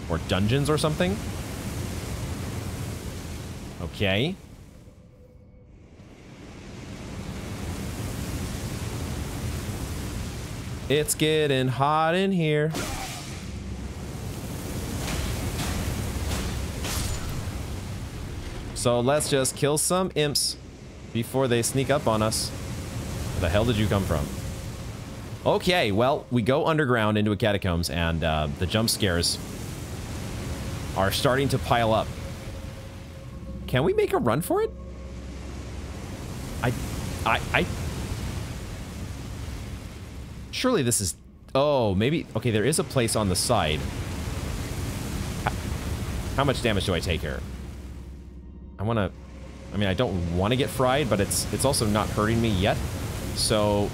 Speaker 1: or dungeons or something. Okay. It's getting hot in here. So let's just kill some imps before they sneak up on us. Where the hell did you come from? Okay, well, we go underground into a catacombs, and the jump scares are starting to pile up. Can we make a run for it? Surely this is... Oh, maybe... Okay, there is a place on the side. How much damage do I take here? I want to... I mean, I don't want to get fried, but it's also not hurting me yet. So...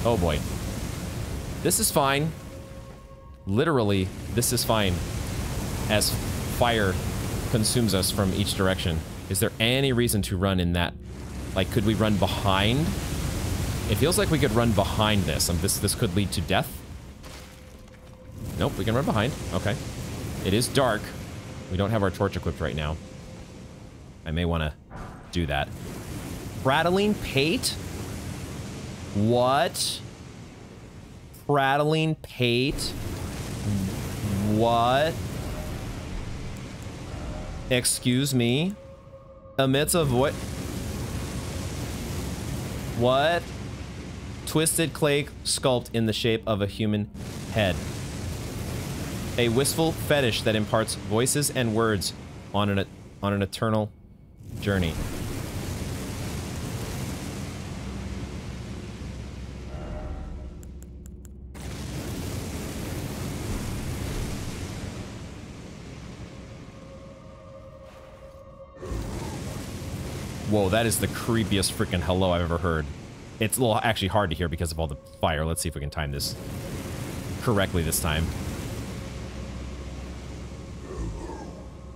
Speaker 1: Oh boy. This is fine. Literally, this is fine. As fire consumes us from each direction. Is there any reason to run in that? Like, could we run behind? It feels like we could run behind this. This could lead to death. Nope, we can run behind. Okay. It is dark. We don't have our torch equipped right now. I may want to do that. Prattling pate? What? Prattling pate? What? Excuse me? Emits a voice. What? Twisted clay sculpt in the shape of a human head. A wistful fetish that imparts voices and words on an eternal journey. Whoa, that is the creepiest freaking hello I've ever heard. It's a little actually hard to hear because of all the fire. Let's see if we can time this correctly this time.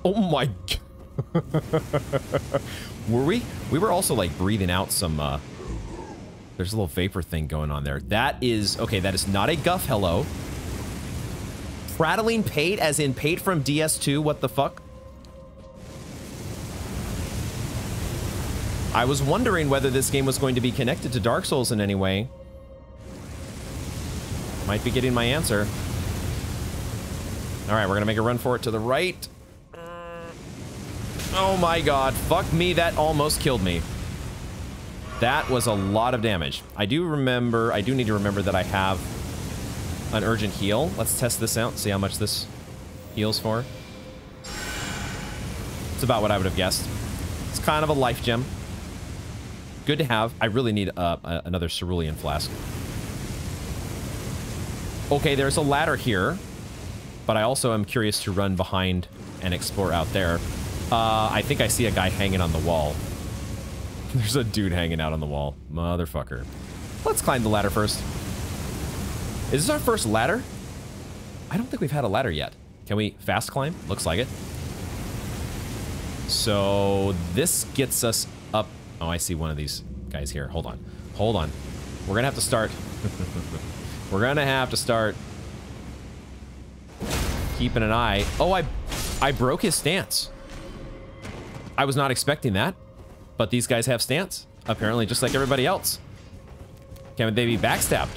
Speaker 1: Oh my... Were we? We were also like breathing out some, there's a little vapor thing going on there. That is... Okay, that is not a guff hello. Prattling pate as in pate from DS2, what the fuck? I was wondering whether this game was going to be connected to Dark Souls in any way. Might be getting my answer. All right, we're gonna make a run for it to the right. Oh my god, fuck me, that almost killed me. That was a lot of damage. I do need to remember that I have an urgent heal. Let's test this out, see how much this heals for. It's about what I would have guessed. It's kind of a life gem. Good to have. I really need another cerulean flask. Okay, there's a ladder here, but I also am curious to run behind and explore out there. I think I see a guy hanging on the wall. There's a dude hanging out on the wall. Motherfucker. Let's climb the ladder first. Is this our first ladder? I don't think we've had a ladder yet. Can we fast climb? Looks like it. So this gets us up. Oh, I see one of these guys here. Hold on. Hold on. We're gonna have to start. We're gonna have to start keeping an eye. Oh, I broke his stance. I was not expecting that, but these guys have stance, apparently just like everybody else. Can they be backstabbed?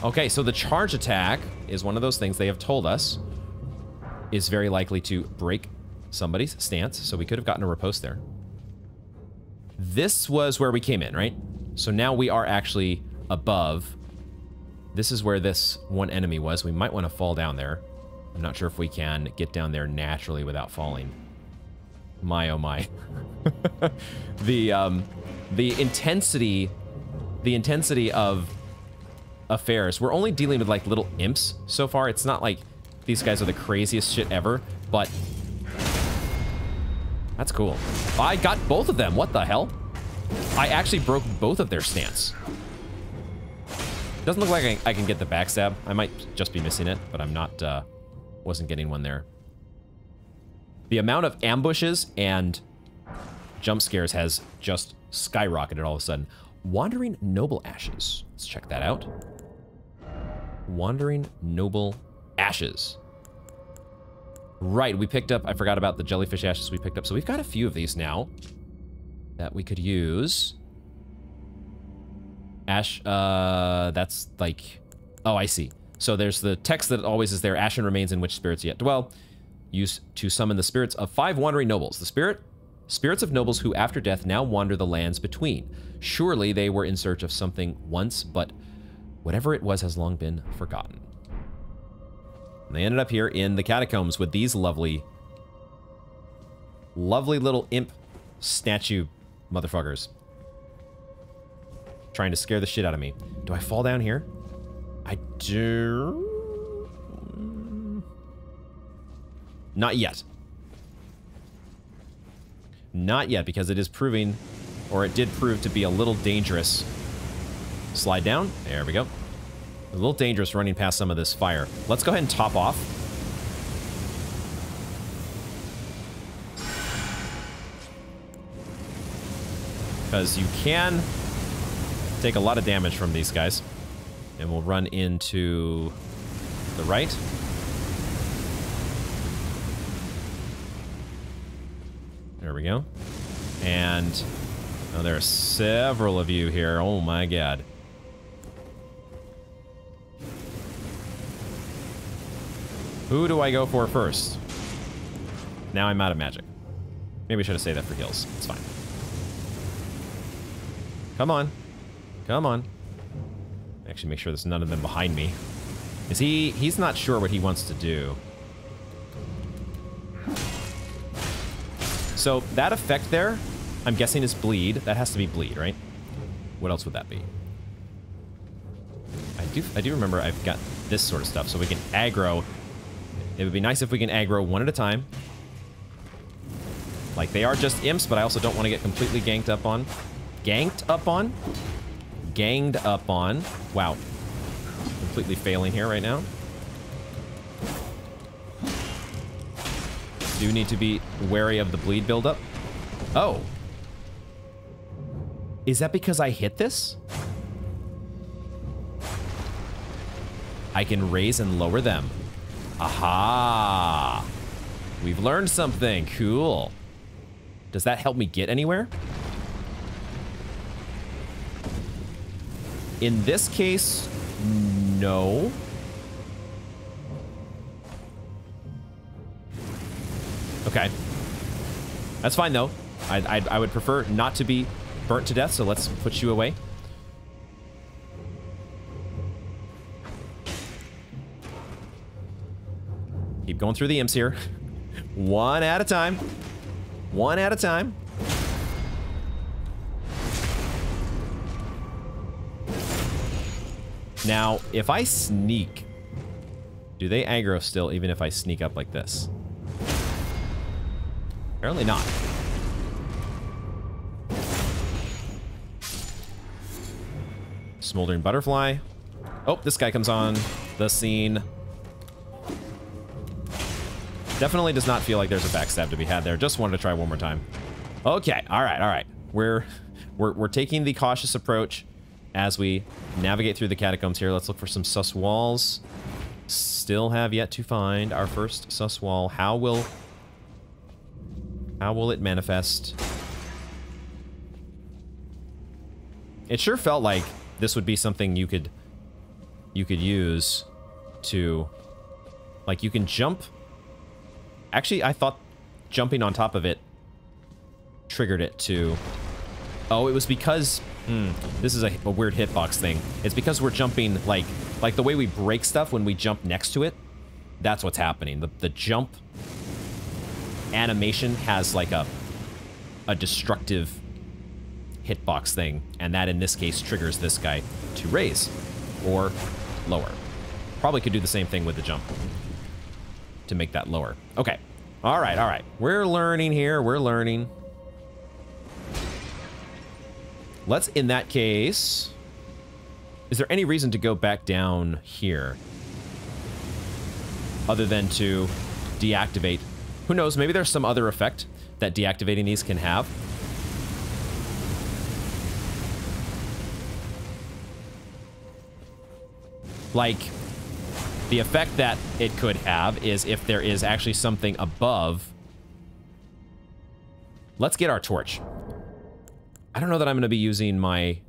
Speaker 1: Okay, so the charge attack is one of those things they have told us is very likely to break somebody's stance, so we could have gotten a riposte there. This was where we came in, right? So now we are actually above. This is where this one enemy was. We might want to fall down there. I'm not sure if we can get down there naturally without falling. My, oh my. The intensity of affairs. We're only dealing with like little imps so far. It's not like these guys are the craziest shit ever, but that's cool. I got both of them. What the hell? I actually broke both of their stance. Doesn't look like I can get the backstab. I might just be missing it, but I'm not, wasn't getting one there. The amount of ambushes and jump scares has just skyrocketed all of a sudden. Wandering Noble Ashes. Let's check that out. Wandering Noble Ashes. Right, we picked up, I forgot about the jellyfish ashes we picked up. So we've got a few of these now that we could use. Ash, that's like, oh, I see. So there's the text that always is there, ashen remains in which spirits yet dwell. Used to summon the spirits of 5 wandering nobles. The spirits of nobles who after death now wander the lands between. Surely they were in search of something once, but whatever it was has long been forgotten. And they ended up here in the Catacombs with these lovely, lovely little imp statue motherfuckers. Trying to scare the shit out of me. Do I fall down here? I do. Not yet. Not yet, because it is proving, or it did prove to be a little dangerous. Slide down. There we go. A little dangerous running past some of this fire. Let's go ahead and top off. Because you can take a lot of damage from these guys. And we'll run into the right. There we go. And oh, there are several of you here. Oh my god. Who do I go for first? Now I'm out of magic. Maybe I should have saved that for heals. It's fine. Come on. Come on. Actually, make sure there's none of them behind me. Is he's not sure what he wants to do. So that effect there, I'm guessing is bleed. That has to be bleed, right? What else would that be? I do remember I've got this sort of stuff, so we can aggro. It would be nice if we can aggro one at a time. Like, they are just imps, but I also don't want to get completely ganked up on. Ganked up on? Ganged up on. Wow. Completely failing here right now. Do need to be wary of the bleed buildup. Oh. Is that because I hit this? I can raise and lower them. Aha! We've learned something. Cool. Does that help me get anywhere? In this case, no. Okay. That's fine, though. I would prefer not to be burnt to death, so let's put you away. Keep going through the imps here. One at a time. One at a time. Now, if I sneak, do they aggro still even if I sneak up like this? Apparently not. Smoldering Butterfly. Oh, this guy comes on the scene. Definitely does not feel like there's a backstab to be had there. Just wanted to try one more time. Okay, all right, all right. We're taking the cautious approach as we navigate through the catacombs here. Let's look for some sus walls. Still have yet to find our first sus wall. How will it manifest? It sure felt like this would be something you could use to, like, you can jump. Actually, I thought jumping on top of it triggered it to... Oh, it was because... this is a weird hitbox thing. It's because we're jumping, like the way we break stuff when we jump next to it. That's what's happening. The jump animation has, like, a destructive hitbox thing. And that, in this case, triggers this guy to raise or lower. Probably could do the same thing with the jump to make that lower. Okay. All right, all right. We're learning here. We're learning. Let's, in that case, Is there any reason to go back down here? Other than to deactivate. Who knows, maybe there's some other effect that deactivating these can have. Like, the effect that it could have is if there is actually something above. Let's get our torch. I don't know that I'm going to be using my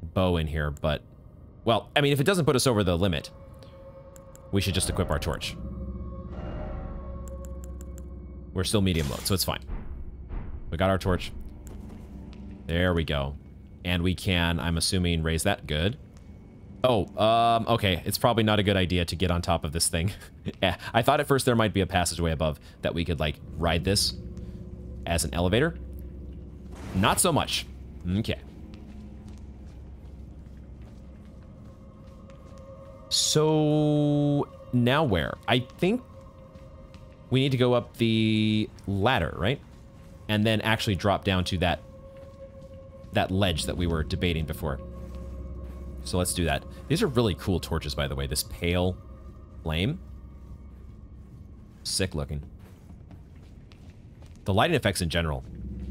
Speaker 1: bow in here, but... Well, I mean, if it doesn't put us over the limit, we should just equip our torch. We're still medium load, so it's fine. We got our torch. There we go. And we can, I'm assuming, raise that. Good. Oh, okay. It's probably not a good idea to get on top of this thing. Yeah, I thought at first there might be a passageway above that we could, like, ride this as an elevator. Not so much. Okay. So, now where? I think we need to go up the ladder, right? And then actually drop down to that ledge that we were debating before. So let's do that. These are really cool torches, by the way. This pale flame. Sick looking. The lighting effects in general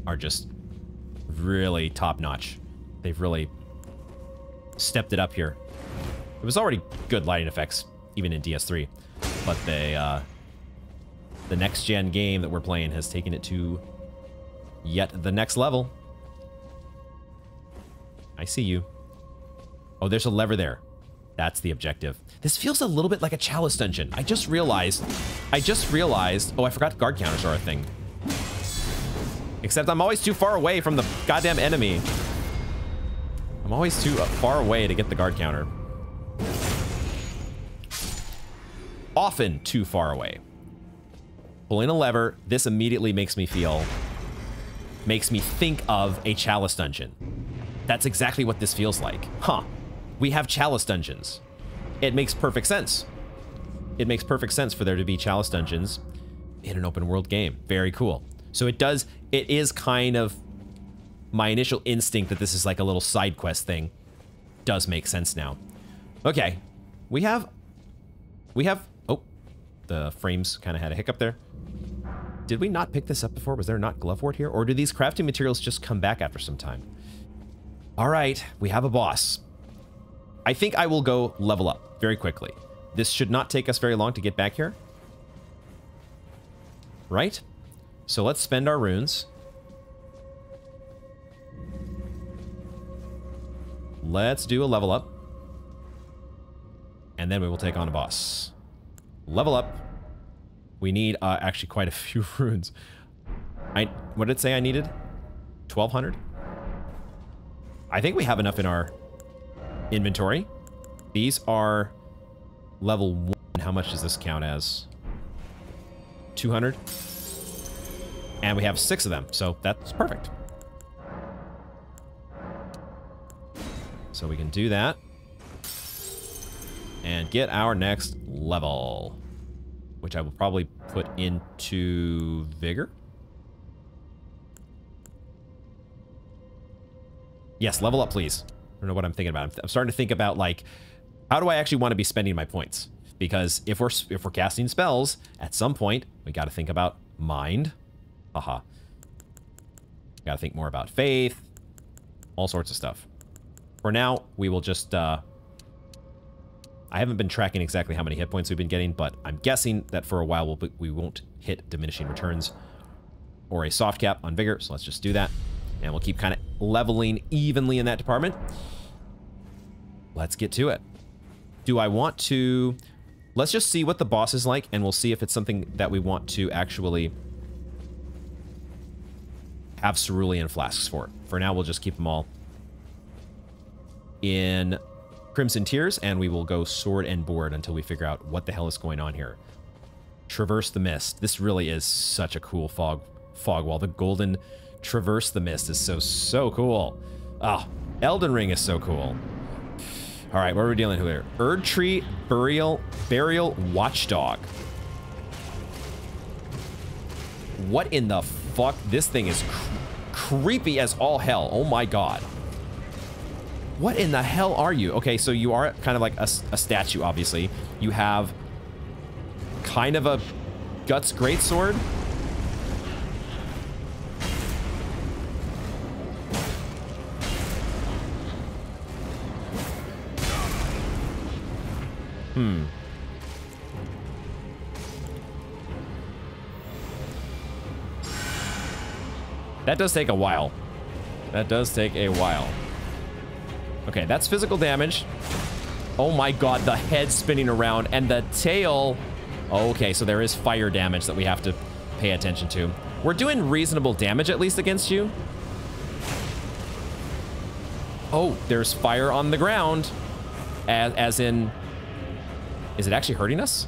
Speaker 1: are just really top notch. They've really stepped it up here. It was already good lighting effects, even in DS3. But the next gen game that we're playing has taken it to yet the next level. I see you. Oh, there's a lever there. That's the objective. This feels a little bit like a chalice dungeon. I just realized. Oh, I forgot guard counters are a thing. Except I'm always too far away from the goddamn enemy. I'm always too far away to get the guard counter. Often too far away. Pulling a lever, this immediately makes me think of a chalice dungeon. That's exactly what this feels like. Huh. We have chalice dungeons. It makes perfect sense. It makes perfect sense for there to be chalice dungeons in an open world game. Very cool. So it is kind of my initial instinct that this is like a little side quest thing. Does make sense now. Okay. We have, oh, the frames kind of had a hiccup there. Did we not pick this up before? Was there not glovewort here? Or do these crafting materials just come back after some time? All right, we have a boss. I think I will go level up very quickly. This should not take us very long to get back here. Right? So let's spend our runes. Let's do a level up. And then we will take on a boss. Level up. We need actually quite a few runes. What did it say I needed? 1,200? I think we have enough in our inventory. These are level 1. How much does this count as? 200? And we have 6 of them, so that's perfect. So we can do that. And get our next level. Which I will probably put into Vigor. Yes, level up, please. I don't know what I'm thinking about. I'm starting to think about, like, how do I actually want to be spending my points? Because if we're casting spells, at some point, we got to think about mind. Haha. Got to think more about faith. All sorts of stuff. For now, we will just... I haven't been tracking exactly how many hit points we've been getting, but I'm guessing that for a while we won't hit diminishing returns or a soft cap on Vigor, so let's just do that. And we'll keep kind of leveling evenly in that department. Let's get to it. Do I want to... Let's just see what the boss is like, and we'll see if it's something that we want to actually have cerulean flasks for. For now, we'll just keep them all in Crimson Tears, and we will go sword and board until we figure out what the hell is going on here. Traverse the Mist. This really is such a cool fog wall. The golden Traverse the Mist is so cool. Oh, Elden Ring is so cool. All right, what are we dealing with here? Erdtree, Burial, Watchdog. What in the fuck? This thing is creepy as all hell. Oh my god. What in the hell are you? Okay, so you are kind of like a statue, obviously. You have kind of a Guts greatsword. That does take a while. That does take a while. Okay, that's physical damage. Oh my god, the head spinning around and the tail. Okay, so there is fire damage that we have to pay attention to. We're doing reasonable damage, at least, against you. Oh, there's fire on the ground. As in... Is it actually hurting us?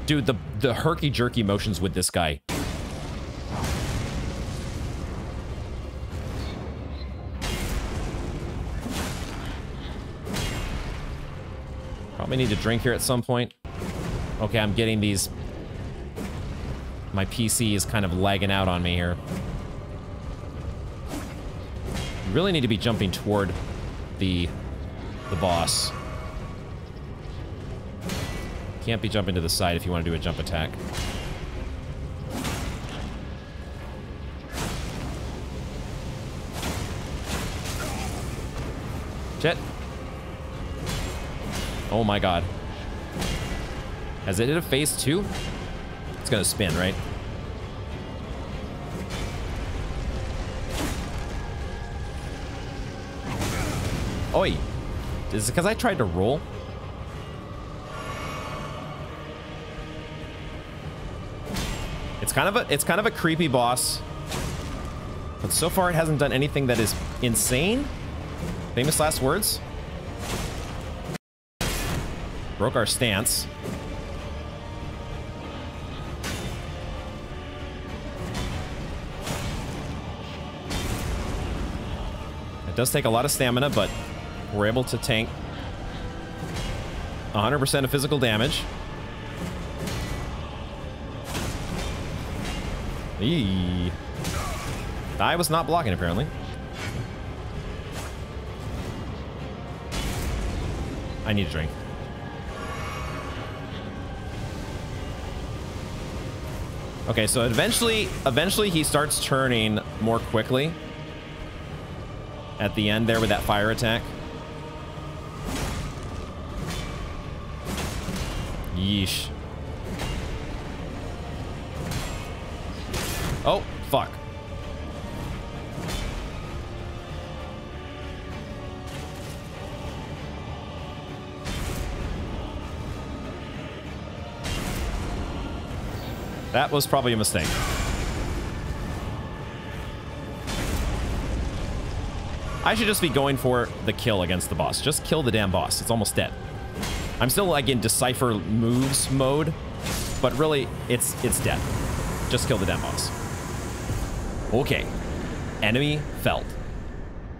Speaker 1: Dude, the herky-jerky motions with this guy. Probably need to drink here at some point. Okay, I'm getting these... My PC is kind of lagging out on me here. You really need to be jumping toward the boss. Can't be jumping to the side if you want to do a jump attack. Shit. Oh my god. Has it hit a phase 2? It's gonna spin, right? Oi! Is it because I tried to roll? It's kind of a creepy boss. But so far it hasn't done anything that is insane. Famous last words. Broke our stance. It does take a lot of stamina, but we're able to tank 100% of physical damage. Eee. I was not blocking, apparently. I need a drink. Okay, so eventually he starts turning more quickly. At the end there with that fire attack. Yeesh. Oh, fuck. That was probably a mistake. I should just be going for the kill against the boss. Just kill the damn boss. It's almost dead. I'm still like in decipher moves mode, but really it's dead. Just kill the damn boss. Okay. Enemy felled.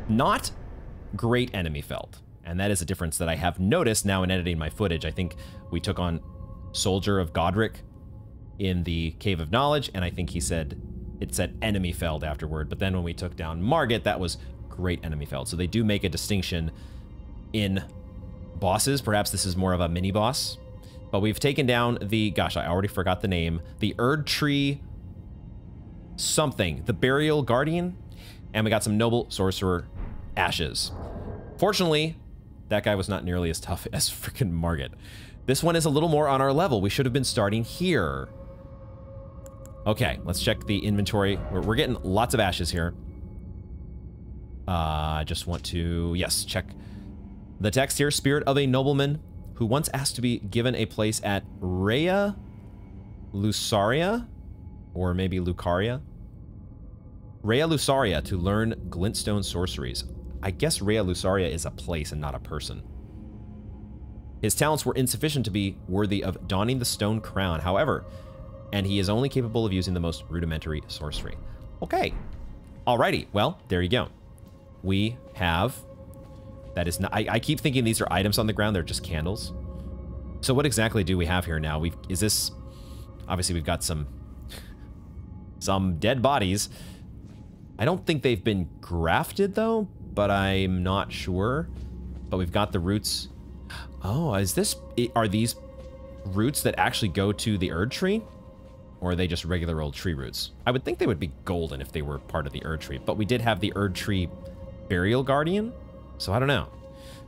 Speaker 1: Not great enemy felled. And that is a difference that I have noticed now in editing my footage. I think we took on Soldier of Godric in the Cave of Knowledge, and I think it said enemy felled afterward. But then when we took down Margit, that was great enemy felled. So they do make a distinction in bosses. Perhaps this is more of a mini boss. But we've taken down the, gosh, I already forgot the name, the Erdtree something, the Burial Guardian, and we got some Noble Sorcerer Ashes. Fortunately, that guy was not nearly as tough as freaking Margit. This one is a little more on our level. We should have been starting here. Okay, let's check the inventory. We're getting lots of ashes here. I just want to, yes, check the text here. Spirit of a nobleman who once asked to be given a place at Rhea Lucaria, or maybe Lucaria. Rhea Lucaria to learn glintstone sorceries. I guess Rhea Lucaria is a place and not a person. His talents were insufficient to be worthy of donning the stone crown, however, and he is only capable of using the most rudimentary sorcery. Okay. Alrighty, well, there you go. We have, that is not, I keep thinking these are items on the ground, they're just candles. So what exactly do we have here now? Is this, obviously we've got some some dead bodies. I don't think they've been grafted, though, but I'm not sure. But we've got the roots. Oh, are these roots that actually go to the Erdtree? Or are they just regular old tree roots? I would think they would be golden if they were part of the Erdtree, but we did have the Erdtree Burial Guardian, so I don't know.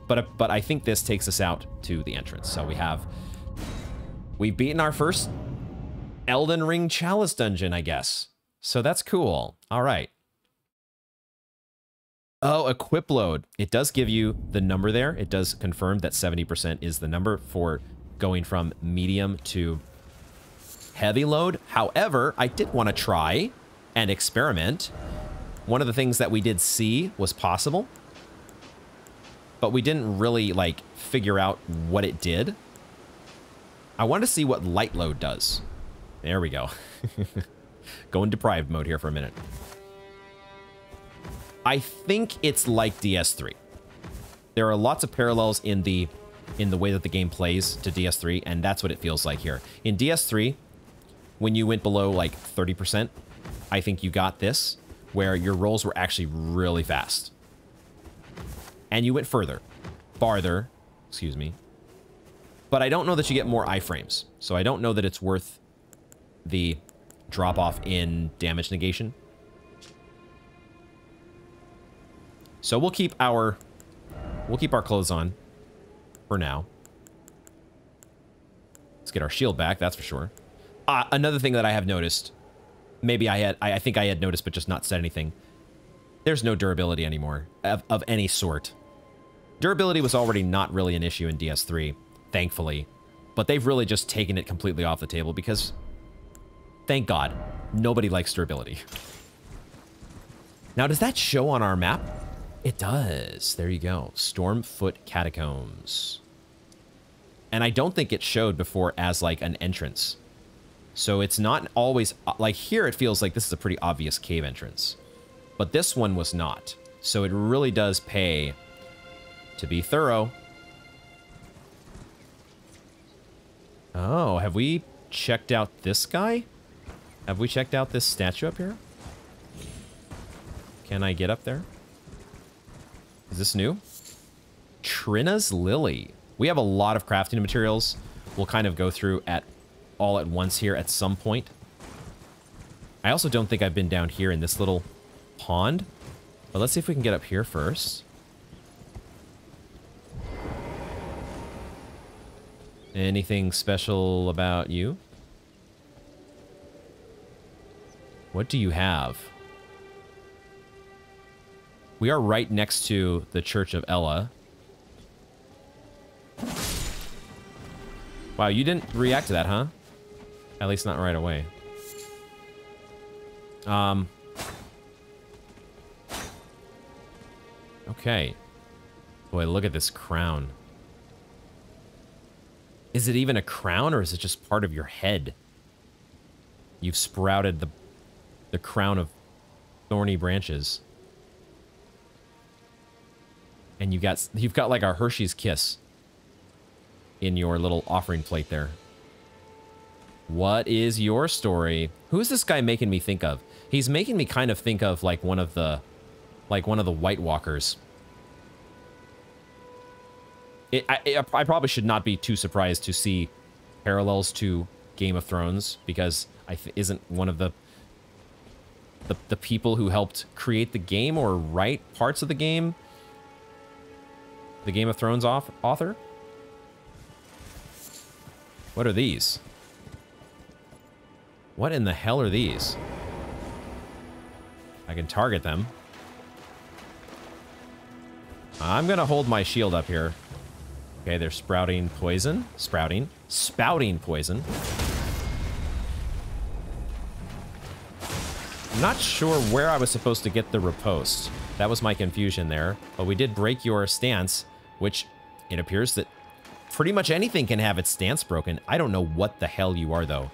Speaker 1: But I think this takes us out to the entrance. So we've beaten our first Elden Ring Chalice dungeon, I guess. So that's cool. All right. Oh, equip load. It does give you the number there. It does confirm that 70% is the number for going from medium to heavy load. However, I did want to try and experiment. One of the things that we did see was possible, but we didn't really like figure out what it did. I wanted to see what light load does. There we go. Go in deprived mode here for a minute. I think it's like DS3. There are lots of parallels in the way that the game plays to DS3, and that's what it feels like here. In DS3, when you went below like 30%, I think you got this, where your rolls were actually really fast. And you went farther, excuse me. But I don't know that you get more iframes, so I don't know that it's worth the drop off in damage negation. So we'll keep our clothes on for now. Let's get our shield back, that's for sure. Another thing that I have noticed, maybe I think I had noticed but just not said anything. There's no durability anymore of any sort. Durability was already not really an issue in DS3, thankfully, but they've really just taken it completely off the table because, thank God, nobody likes durability. Now, does that show on our map? It does. There you go. Stormfoot Catacombs. And I don't think it showed before as like an entrance. So it's not always, like here it feels like this is a pretty obvious cave entrance. But this one was not. So it really does pay to be thorough. Oh, have we checked out this guy? Have we checked out this statue up here? Can I get up there? Is this new? Trina's Lily. We have a lot of crafting materials. We'll kind of go through all at once here at some point. I also don't think I've been down here in this little pond. But let's see if we can get up here first. Anything special about you? What do you have? We are right next to the Church of Ella. Wow, you didn't react to that, huh? At least not right away. Okay. Boy, look at this crown. Is it even a crown, or is it just part of your head? You've sprouted the crown of thorny branches. And you've got like a Hershey's Kiss in your little offering plate there. What is your story? Who is this guy making me think of? He's making me kind of think of like one of the White Walkers. I probably should not be too surprised to see parallels to Game of Thrones, because isn't one of the people who helped create the game or write parts of the game the Game of Thrones author? What are these? What in the hell are these? I can target them. I'm gonna hold my shield up here. Okay, they're sprouting poison. Spouting poison. I'm not sure where I was supposed to get the riposte. That was my confusion there. But we did break your stance, which it appears that pretty much anything can have its stance broken. I don't know what the hell you are, though.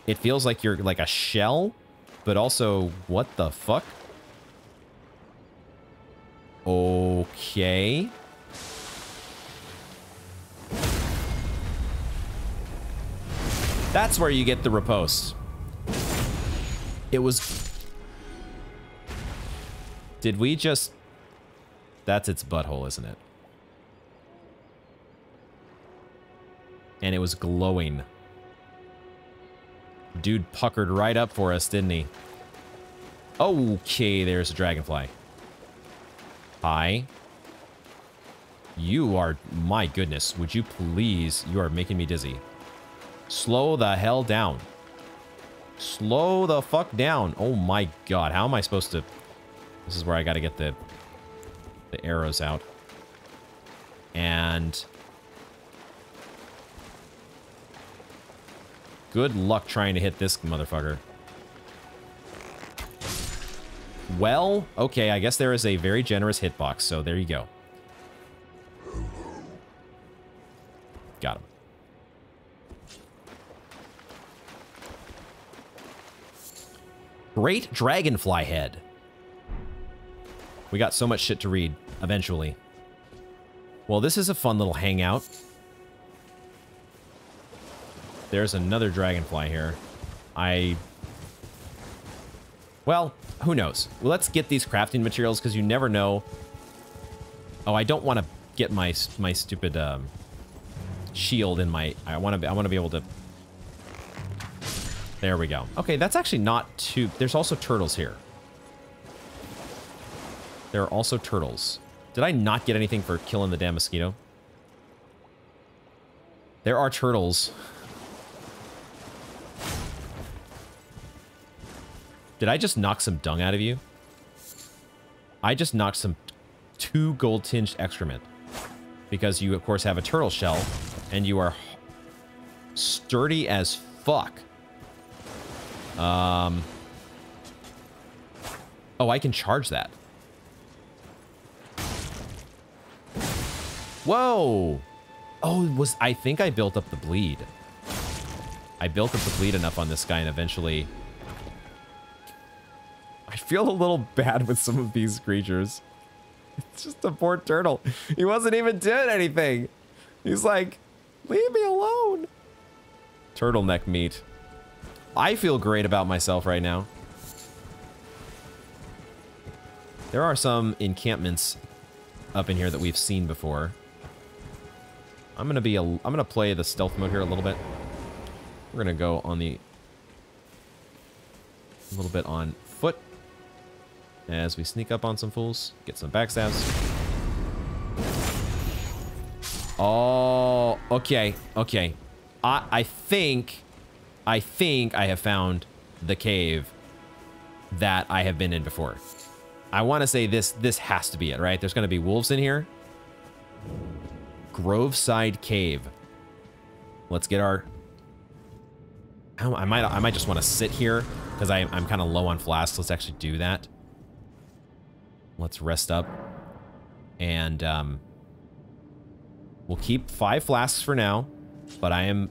Speaker 1: It feels like you're like a shell, but also, what the fuck? Okay. That's where you get the riposte. It was... Did we just... That's its butthole, isn't it? And it was glowing. Dude puckered right up for us, didn't he? Okay, there's a dragonfly. Hi. You are... My goodness. Would you please... You are making me dizzy. Slow the hell down. Slow the fuck down. Oh my god. How am I supposed to... This is where I gotta get the arrows out. And... Good luck trying to hit this motherfucker. Well, okay, I guess there is a very generous hitbox, so there you go. Got him. Great dragonfly head. We got so much shit to read, eventually. Well, this is a fun little hangout. There's another dragonfly here. Well, who knows? Well, let's get these crafting materials, because you never know. Oh, I don't want to get my stupid shield in my... I want to be able to... There we go. Okay, that's actually not too... There's also turtles here. There are also turtles. Did I not get anything for killing the damn mosquito? There are turtles. Did I just knock some dung out of you? I just knocked some 2 gold-tinged excrement. Because you, of course, have a turtle shell, and you are sturdy as fuck. Oh, I can charge that. Whoa! Oh, I think I built up the bleed. I built up the bleed enough on this guy, and eventually... I feel a little bad with some of these creatures. It's just a poor turtle. He wasn't even doing anything. He's like, leave me alone. Turtleneck meat. I feel great about myself right now. There are some encampments up in here that we've seen before. I'm gonna play the stealth mode here a little bit. We're gonna go on a little bit on foot as we sneak up on some fools, get some backstabs. Oh, okay, okay. I think I have found the cave that I have been in before. I want to say this has to be it, right? There's going to be wolves in here. Groveside Cave. Let's get our... I might just want to sit here because I'm kind of low on flasks. Let's actually do that. Let's rest up. And we'll keep 5 flasks for now. But I am...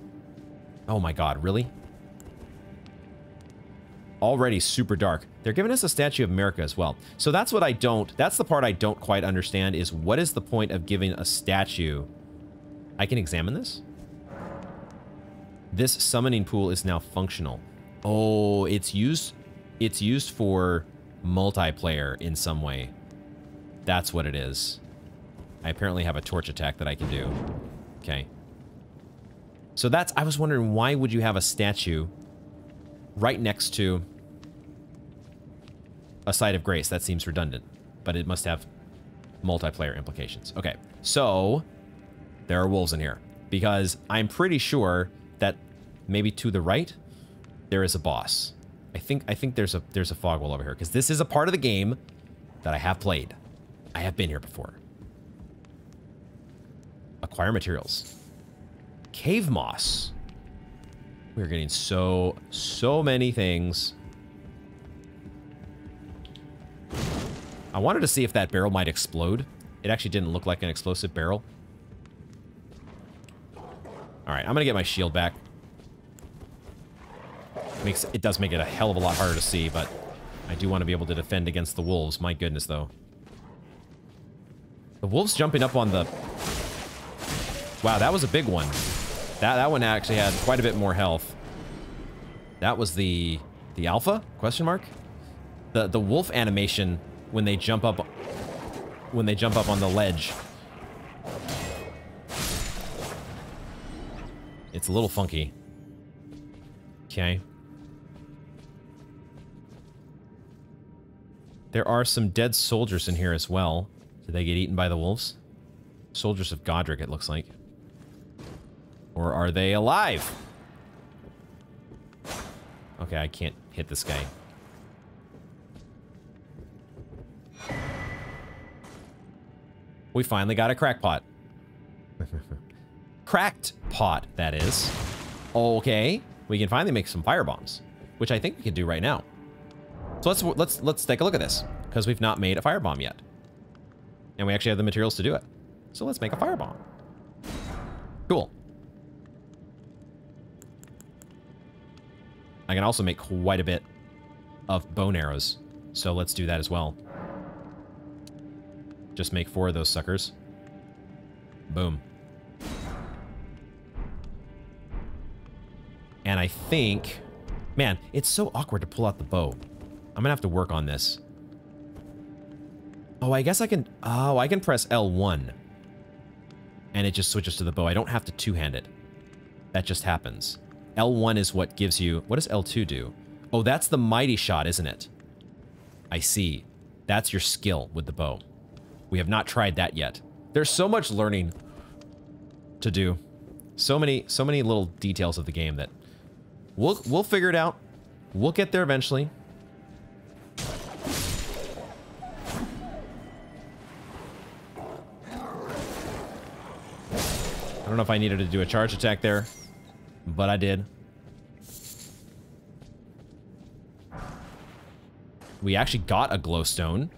Speaker 1: Oh my god, really? Already super dark. They're giving us a statue of America as well. So that's what I don't... That's the part I don't quite understand is what is the point of giving a statue... I can examine this? This summoning pool is now functional. Oh, it's used for multiplayer in some way. That's what it is. I apparently have a torch attack that I can do. Okay. So that's... I was wondering, why would you have a statue right next to a site of grace? That seems redundant, but it must have multiplayer implications. Okay, so there are wolves in here because I'm pretty sure that maybe to the right there is a boss. I think there's a fog wall over here because this is a part of the game that I have played. I have been here before. Acquire materials. Cave moss. We're getting so many things. I wanted to see if that barrel might explode. It actually didn't look like an explosive barrel. Alright, I'm gonna get my shield back. It does make it a hell of a lot harder to see, but I do want to be able to defend against the wolves. My goodness, though. The wolves jumping up on the... Wow, that was a big one. That one actually had quite a bit more health. That was the The alpha? Question mark? The wolf animation when they jump up on the ledge. It's a little funky. Okay. There are some dead soldiers in here as well. Did they get eaten by the wolves? Soldiers of Godric, it looks like. Or are they alive? Okay, I can't hit this guy. We finally got a crackpot. Cracked pot, that is. Okay, we can finally make some firebombs, which I think we can do right now. So let's take a look at this, because we've not made a firebomb yet. And we actually have the materials to do it. So let's make a firebomb. Cool. I can also make quite a bit of bone arrows, so let's do that as well. Just make 4 of those suckers. Boom. And I think... Man, it's so awkward to pull out the bow. I'm gonna have to work on this. Oh, I guess I can... Oh, I can press L1. And it just switches to the bow. I don't have to two-hand it. That just happens. L1 is what gives you... What does L2 do? Oh, that's the mighty shot, isn't it? I see. That's your skill with the bow. We have not tried that yet. There's so much learning to do. So many little details of the game that we'll figure it out. We'll get there eventually. I don't know if I needed to do a charge attack there, but I did. We actually got a glowstone.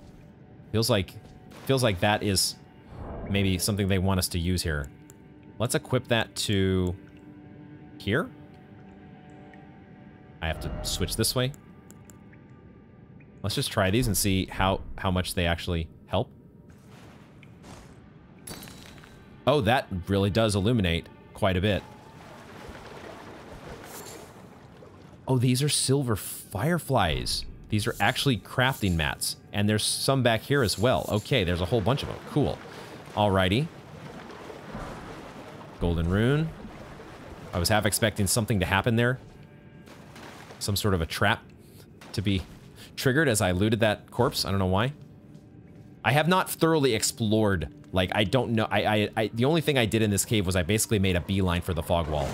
Speaker 1: Feels like that is maybe something they want us to use here. Let's equip that to here. I have to switch this way. Let's just try these and see how much they actually help. Oh, that really does illuminate quite a bit. Oh, these are silver fireflies. These are actually crafting mats. And there's some back here as well. Okay, there's a whole bunch of them. Cool. Alrighty. Golden rune. I was half expecting something to happen there. Some sort of a trap to be triggered as I looted that corpse. I don't know why. I have not thoroughly explored. Like, I don't know. The only thing I did in this cave was I basically made a beeline for the fog wall.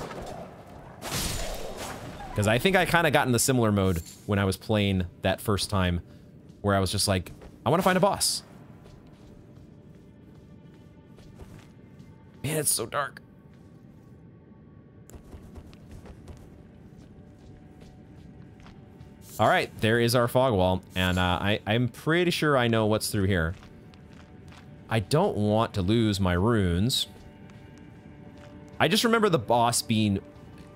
Speaker 1: Because I think I kind of got in the similar mode when I was playing that first time, where I was just like, I want to find a boss. Man, it's so dark. All right, there is our fog wall, and I'm pretty sure I know what's through here. I don't want to lose my runes. I just remember the boss being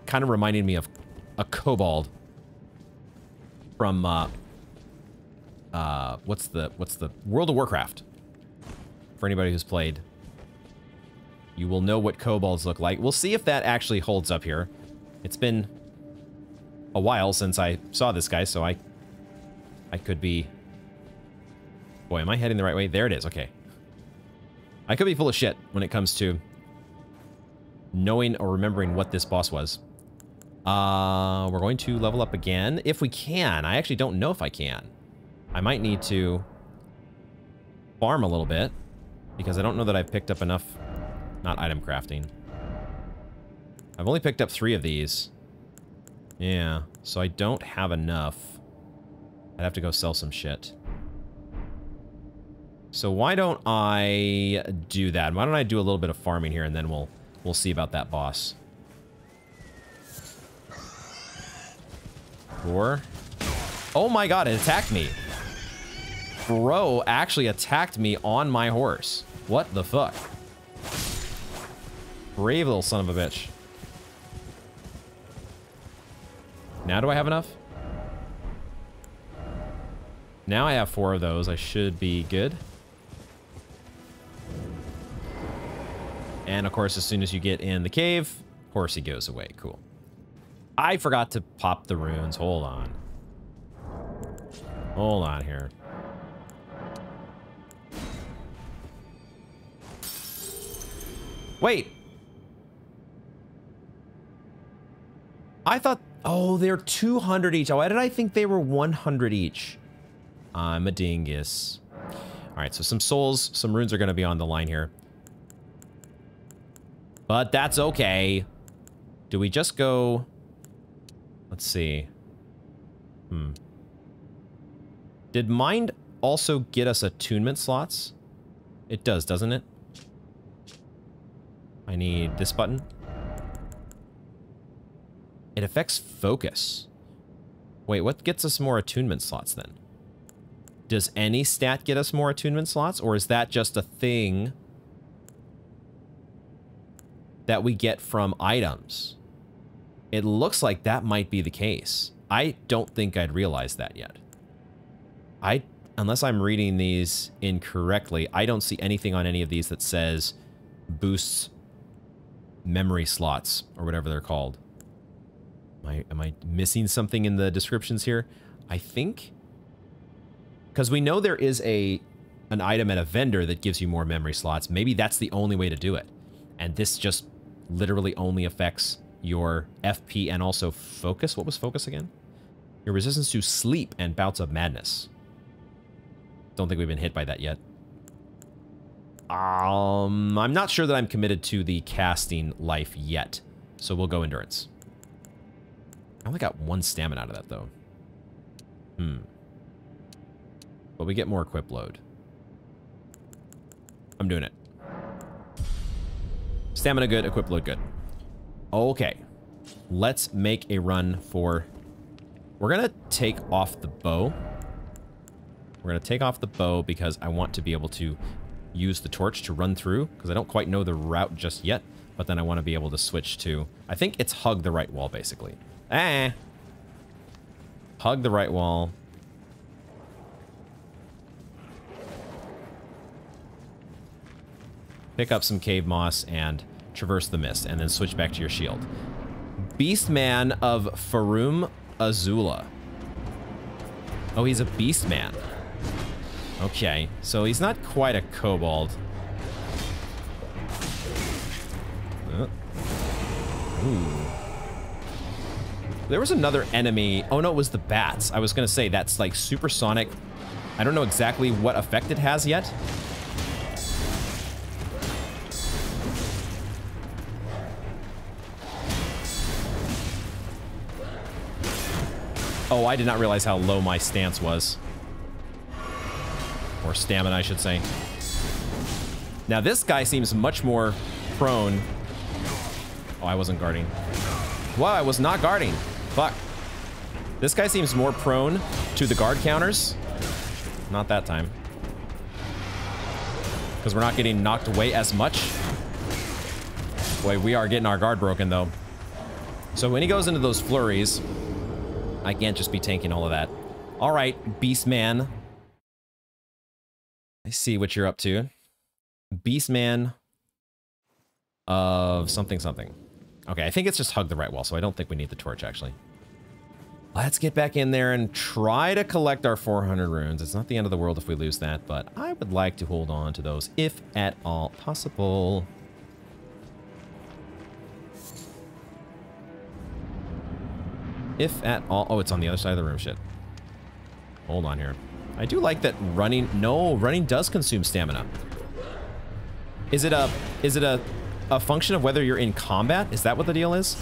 Speaker 1: kind of reminding me of a kobold from what's the World of Warcraft. For anybody who's played, you will know what kobolds look like. We'll see if that actually holds up here. It's been a while since I saw this guy, so I could be... Boy, am I heading the right way? There it is, okay. I could be full of shit when it comes to knowing or remembering what this boss was. We're going to level up again, if we can. I actually don't know if I can. I might need to farm a little bit, because I don't know that I've picked up enough... Not item crafting. I've only picked up 3 of these. Yeah, so I don't have enough. I'd have to go sell some shit. So why don't I do that? Why don't I do a little bit of farming here, and then we'll see about that boss. 4. Oh my god, it attacked me. Bro actually attacked me on my horse. What the fuck? Brave little son of a bitch. Now do I have enough? Now I have 4 of those. I should be good. And of course, as soon as you get in the cave, horsey goes away. Cool. I forgot to pop the runes. Hold on. Hold on here. Wait. I thought... Oh, they're 200 each. Why did I think they were 100 each? I'm a dingus. All right, so some souls, some runes are going to be on the line here. But that's okay. Do we just go... Let's see. Did Mind also get us attunement slots? It does, doesn't it? I need this button. It affects focus. Wait, what gets us more attunement slots then? Does any stat get us more attunement slots, or is that just a thing that we get from items? It looks like that might be the case. I don't think I'd realized that yet. Unless I'm reading these incorrectly, I don't see anything on any of these that says boosts memory slots or whatever they're called. Am I missing something in the descriptions here? I think, because we know there is an item at a vendor that gives you more memory slots. Maybe that's the only way to do it. And this just literally only affects your FP and also focus. What was focus again? Your resistance to sleep and bouts of madness. Don't think we've been hit by that yet. I'm not sure that I'm committed to the casting life yet. So we'll go endurance. I only got 1 stamina out of that, though. But we get more equip load. I'm doing it. Stamina good, equip load good. Okay. Let's make a run for... We're going to take off the bow. We're going to take off the bow because I want to be able to use the torch to run through, because I don't quite know the route just yet, but then I want to be able to switch to... I think it's hug the right wall, basically. Hug the right wall. Pick up some cave moss and traverse the mist, and then switch back to your shield. Beastman of Farum, Azula. Oh, he's a Beastman. Okay, so he's not quite a kobold. Ooh. There was another enemy. Oh, no, it was the bats. I was going to say, that's like supersonic. I don't know exactly what effect it has yet. Oh, I did not realize how low my stance was. Or stamina, I should say. Now, this guy seems much more prone. Oh, I wasn't guarding. Wow, I was not guarding. Fuck. This guy seems more prone to the guard counters. Not that time. Because we're not getting knocked away as much. Boy, we are getting our guard broken, though. So when he goes into those flurries, I can't just be tanking all of that. All right, Beastman. I see what you're up to. Beastman of something something. Okay, I think it's just hug the right wall, so I don't think we need the torch, actually. Let's get back in there and try to collect our 400 runes. It's not the end of the world if we lose that, but I would like to hold on to those if at all possible. If at all... Oh, it's on the other side of the room. Shit. Hold on here. I do like that running... No, running does consume stamina. Is it a function of whether you're in combat? Is that what the deal is?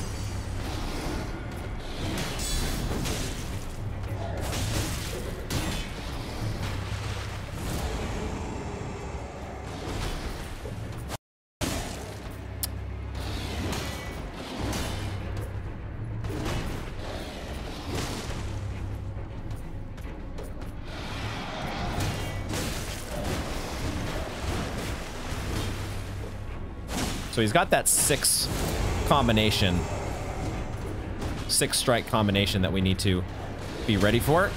Speaker 1: So he's got that 6 combination, 6 strike combination that we need to be ready for.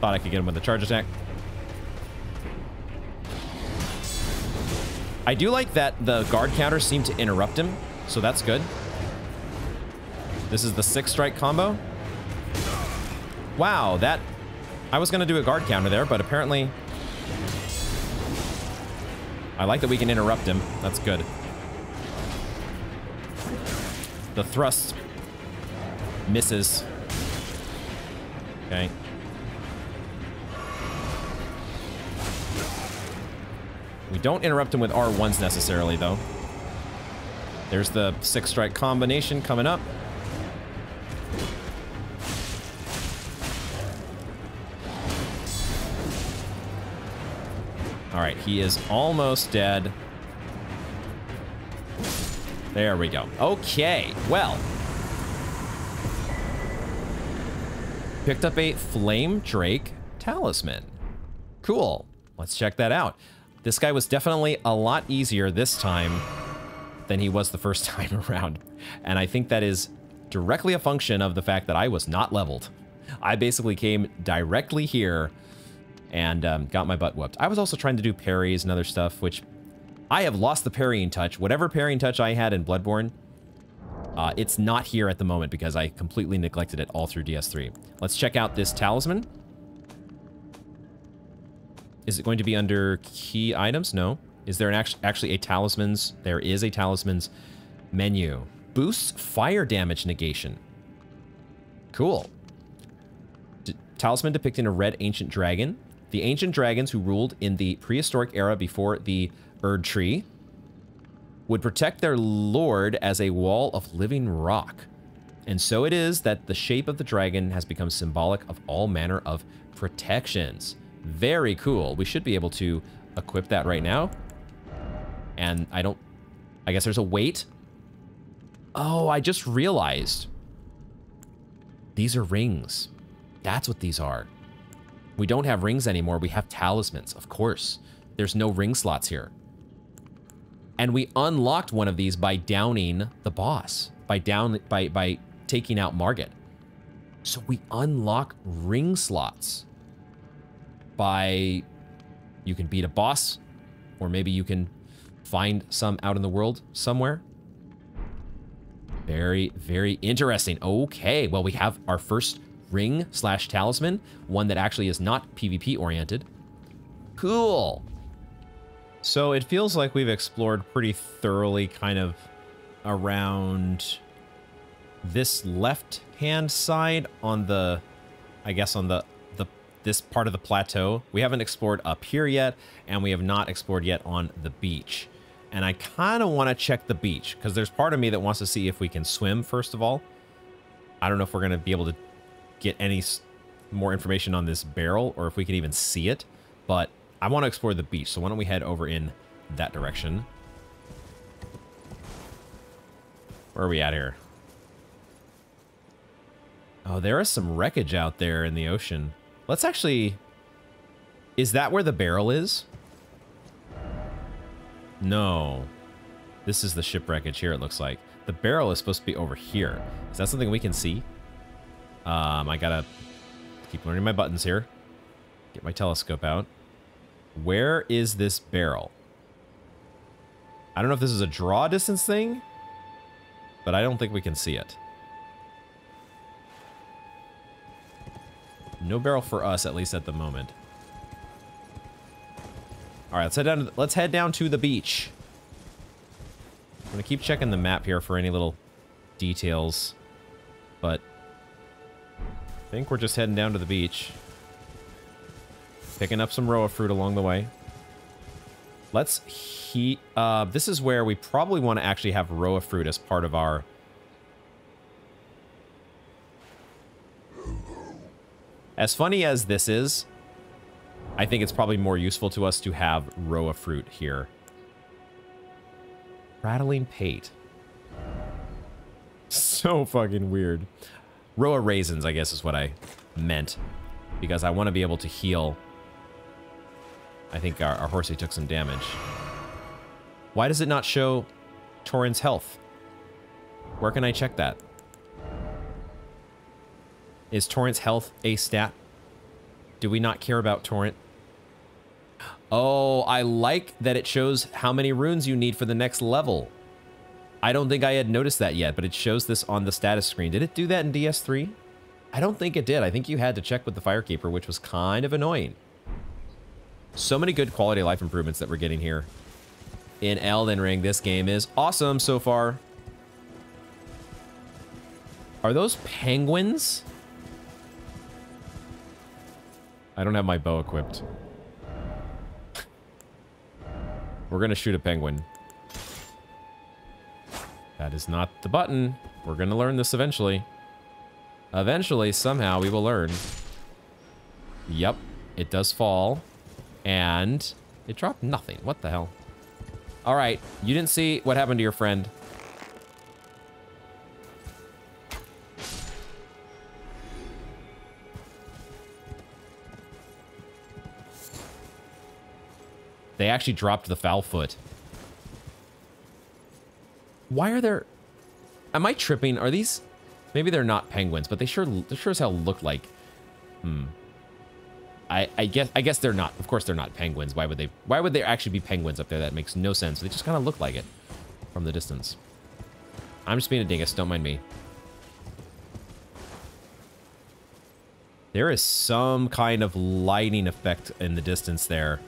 Speaker 1: Thought I could get him with a charge attack. I do like that the guard counters seem to interrupt him, so that's good. This is the 6 strike combo. Wow, that... I was going to do a guard counter there, but apparently... I like that we can interrupt him. That's good. The thrust misses. Okay. We don't interrupt him with R1s necessarily, though. There's the 6-strike combination coming up. All right, he is almost dead. There we go. Okay, well. Picked up a Flame Drake Talisman. Cool. Let's check that out. This guy was definitely a lot easier this time than he was the first time around. And I think that is directly a function of the fact that I was not leveled. I basically came directly here and got my butt whooped. I was also trying to do parries and other stuff, which I have lost the parrying touch. Whatever parrying touch I had in Bloodborne, it's not here at the moment because I completely neglected it all through DS3. Let's check out this talisman. Is it going to be under key items? No. Is there actually a talisman's? There is a talisman's menu. Boosts fire damage negation. Cool. Talisman depicting a red ancient dragon. The ancient dragons who ruled in the prehistoric era before the Erdtree would protect their lord as a wall of living rock. And so it is that the shape of the dragon has become symbolic of all manner of protections. Very cool. We should be able to equip that right now. And I guess there's a weight. Oh, I just realized. These are rings. That's what these are. We don't have rings anymore. We have talismans, of course. There's no ring slots here. And we unlocked one of these by downing the boss, by taking out Margit. So we unlock ring slots by, you can beat a boss, or maybe you can find some out in the world somewhere. Very, very interesting. Okay, well, we have our first ring slash talisman, one that actually is not PvP oriented. Cool. So it feels like we've explored pretty thoroughly kind of around this left-hand side on the, I guess on this part of the plateau. We haven't explored up here yet, and we have not explored yet on the beach. And I kind of want to check the beach, because there's part of me that wants to see if we can swim, first of all. I don't know if we're going to be able to get any more information on this barrel, or if we can even see it, but I want to explore the beach, so why don't we head over in that direction. Where are we at here? Oh, there is some wreckage out there in the ocean. Let's actually... Is that where the barrel is? No. This is the shipwreckage here, it looks like. The barrel is supposed to be over here. Is that something we can see? I gotta keep learning my buttons here. Get my telescope out. Where is this barrel? I don't know if this is a draw distance thing, but I don't think we can see it. No barrel for us, at least at the moment. All right, let's head down to the beach. I'm gonna keep checking the map here for any little details, but I think we're just heading down to the beach. Picking up some Roa fruit along the way. Let's heat... this is where we probably want to actually have Roa fruit as part of our... As funny as this is, I think it's probably more useful to us to have Roa fruit here. Rattling pate. So fucking weird. Roa raisins, I guess, is what I meant. Because I want to be able to heal. I think our horsey took some damage. Why does it not show Torrent's health? Where can I check that? Is Torrent's health a stat? Do we not care about Torrent? Oh, I like that it shows how many runes you need for the next level. I don't think I had noticed that yet, but it shows this on the status screen. Did it do that in DS3? I don't think it did. I think you had to check with the Firekeeper, which was kind of annoying. So many good quality of life improvements that we're getting here in Elden Ring. This game is awesome so far. Are those penguins? I don't have my bow equipped. We're gonna shoot a penguin. That is not the button. We're gonna learn this eventually. Eventually, somehow, we will learn. Yep, it does fall. And it dropped nothing. What the hell? All right, you didn't see what happened to your friend. They actually dropped the foul foot. Why are there... Am I tripping? Are these... Maybe they're not penguins, but they sure as hell look like... I guess they're not. Of course they're not penguins. Why would there actually be penguins up there? That makes no sense. They just kind of look like it from the distance. I'm just being a dingus. Don't mind me. There is some kind of lighting effect in the distance there.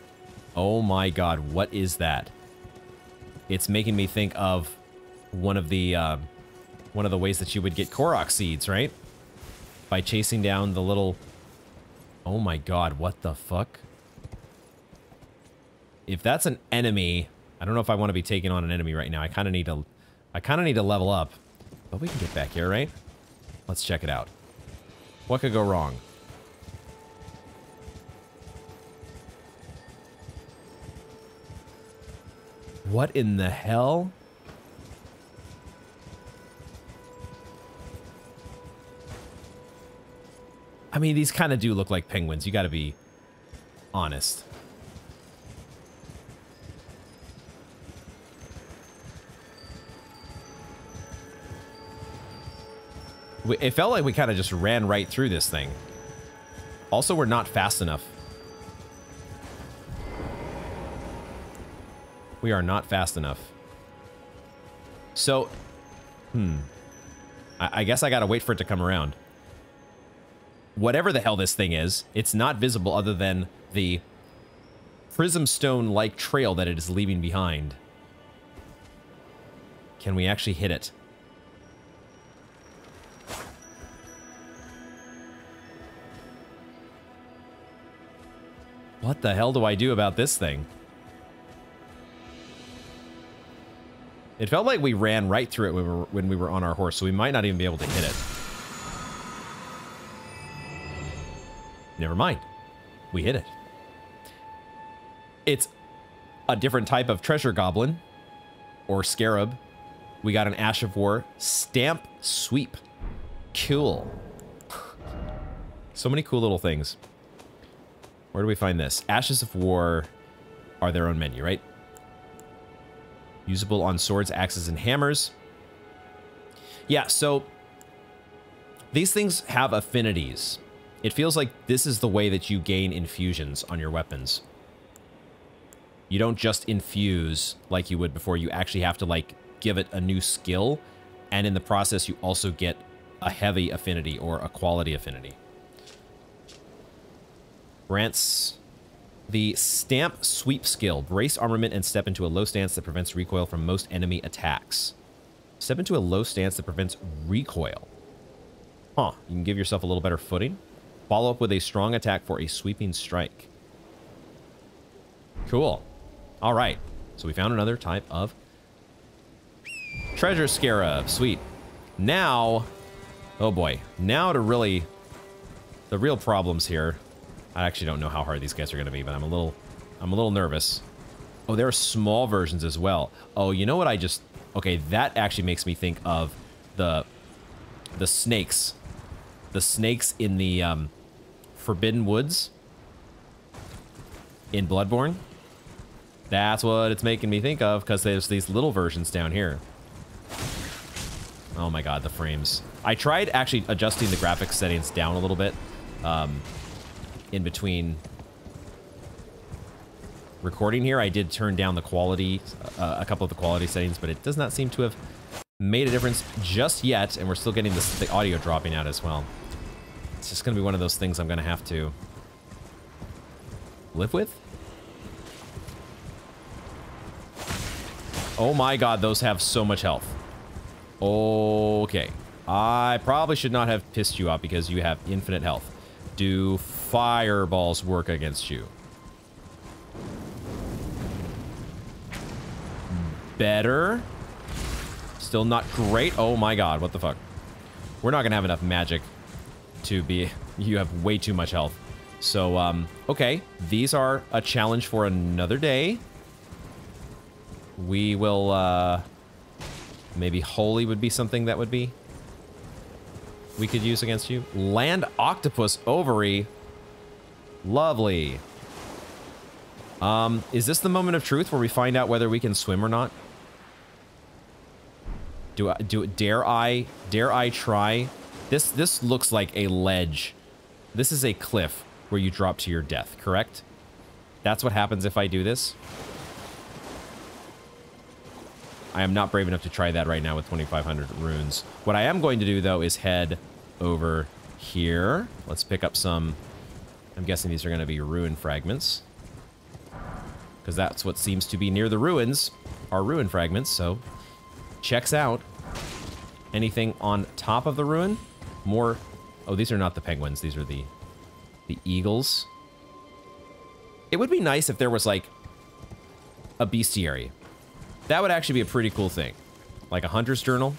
Speaker 1: Oh my god, what is that? It's making me think of one of the ways that you would get Korok seeds, right? By chasing down the little... Oh my god, what the fuck? If that's an enemy, I don't know if I want to be taking on an enemy right now. I kind of need to level up. But we can get back here, right? Let's check it out. What could go wrong? What in the hell? I mean, these kind of do look like penguins. You got to be honest. It felt like we kind of just ran right through this thing. Also, we're not fast enough. We are not fast enough. So, I guess I gotta wait for it to come around. Whatever the hell this thing is, it's not visible other than the prism stone-like trail that it is leaving behind. Can we actually hit it? What the hell do I do about this thing? It felt like we ran right through it when we were on our horse, so we might not even be able to hit it. Never mind. We hit it. It's a different type of treasure goblin or scarab. We got an Ash of War stamp sweep. Cool. So many cool little things. Where do we find this? Ashes of War are their own menu, right? Usable on swords, axes, and hammers. Yeah, so these things have affinities. It feels like this is the way that you gain infusions on your weapons. You don't just infuse like you would before. You actually have to, like, give it a new skill. And in the process, you also get a heavy affinity or a quality affinity. Grants the Stamp Sweep skill. Brace armament and step into a low stance that prevents recoil from most enemy attacks. Step into a low stance that prevents recoil. Huh. You can give yourself a little better footing. Follow up with a strong attack for a sweeping strike. Cool. All right. So we found another type of treasure scarab. Sweet. Now, oh boy. Now to really, the real problems here. I actually don't know how hard these guys are going to be, but I'm a little nervous. Oh, there are small versions as well. Oh, you know what I just... Okay, that actually makes me think of the snakes. The snakes in the Forbidden Woods in Bloodborne. That's what it's making me think of, because there's these little versions down here. Oh my god, the frames. I tried actually adjusting the graphics settings down a little bit. In between recording here, I did turn down the quality, a couple of the quality settings, but it does not seem to have made a difference just yet, and we're still getting the audio dropping out as well. It's just gonna be one of those things I'm gonna have to live with. Oh my god, those have so much health. Okay. I probably should not have pissed you off because you have infinite health. Do fireballs work against you? Better. Still not great. Oh my god, what the fuck? We're not gonna have enough magic to be... You have way too much health. So, okay. These are a challenge for another day. We will, maybe holy would be something that would be... we could use against you. Land octopus ovary. Lovely. Is this the moment of truth where we find out whether we can swim or not? Dare I try? This looks like a ledge. This is a cliff where you drop to your death, correct? That's what happens if I do this. I am not brave enough to try that right now with 2,500 runes. What I am going to do, though, is head over here. Let's pick up some... I'm guessing these are going to be ruin fragments. Because that's what seems to be near the ruins, are ruin fragments, so... Checks out. Anything on top of the ruin? More... Oh, these are not the penguins. These are the eagles. It would be nice if there was, like, a bestiary. That would actually be a pretty cool thing. Like a hunter's journal.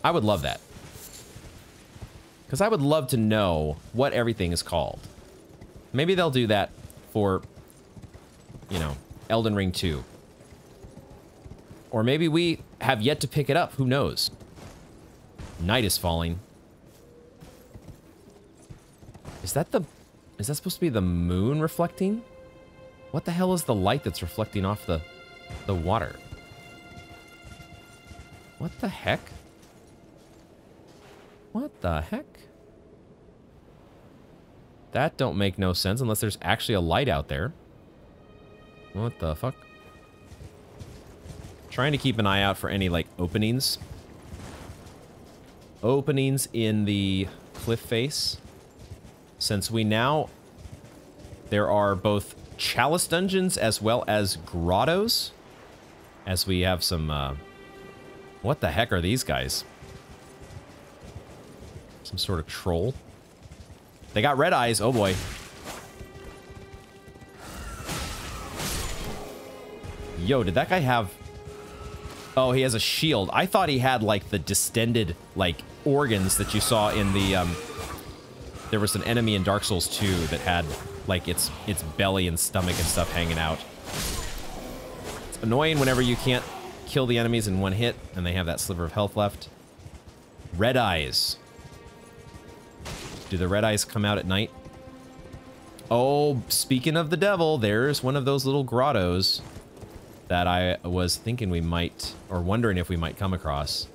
Speaker 1: I would love that. Because I would love to know what everything is called. Maybe they'll do that for, you know, Elden Ring 2. Or maybe we have yet to pick it up. Who knows? Night is falling. Is that supposed to be the moon reflecting? What the hell is the light that's reflecting off the water? What the heck? What the heck? That don't make no sense unless there's actually a light out there. What the fuck? Trying to keep an eye out for any, like, openings. Openings in the cliff face. Since we now... There are both chalice dungeons as well as grottos. As we have some, what the heck are these guys? Some sort of troll. They got red eyes. Oh boy. Yo, did that guy have... Oh, he has a shield. I thought he had, like, the distended, like, organs that you saw in the, There was an enemy in Dark Souls 2 that had, like, its belly and stomach and stuff hanging out. It's annoying whenever you can't kill the enemies in one hit, and they have that sliver of health left. Red eyes. Do the red eyes come out at night? Oh, speaking of the devil, there's one of those little grottos that I was thinking we might, or wondering if we might come across.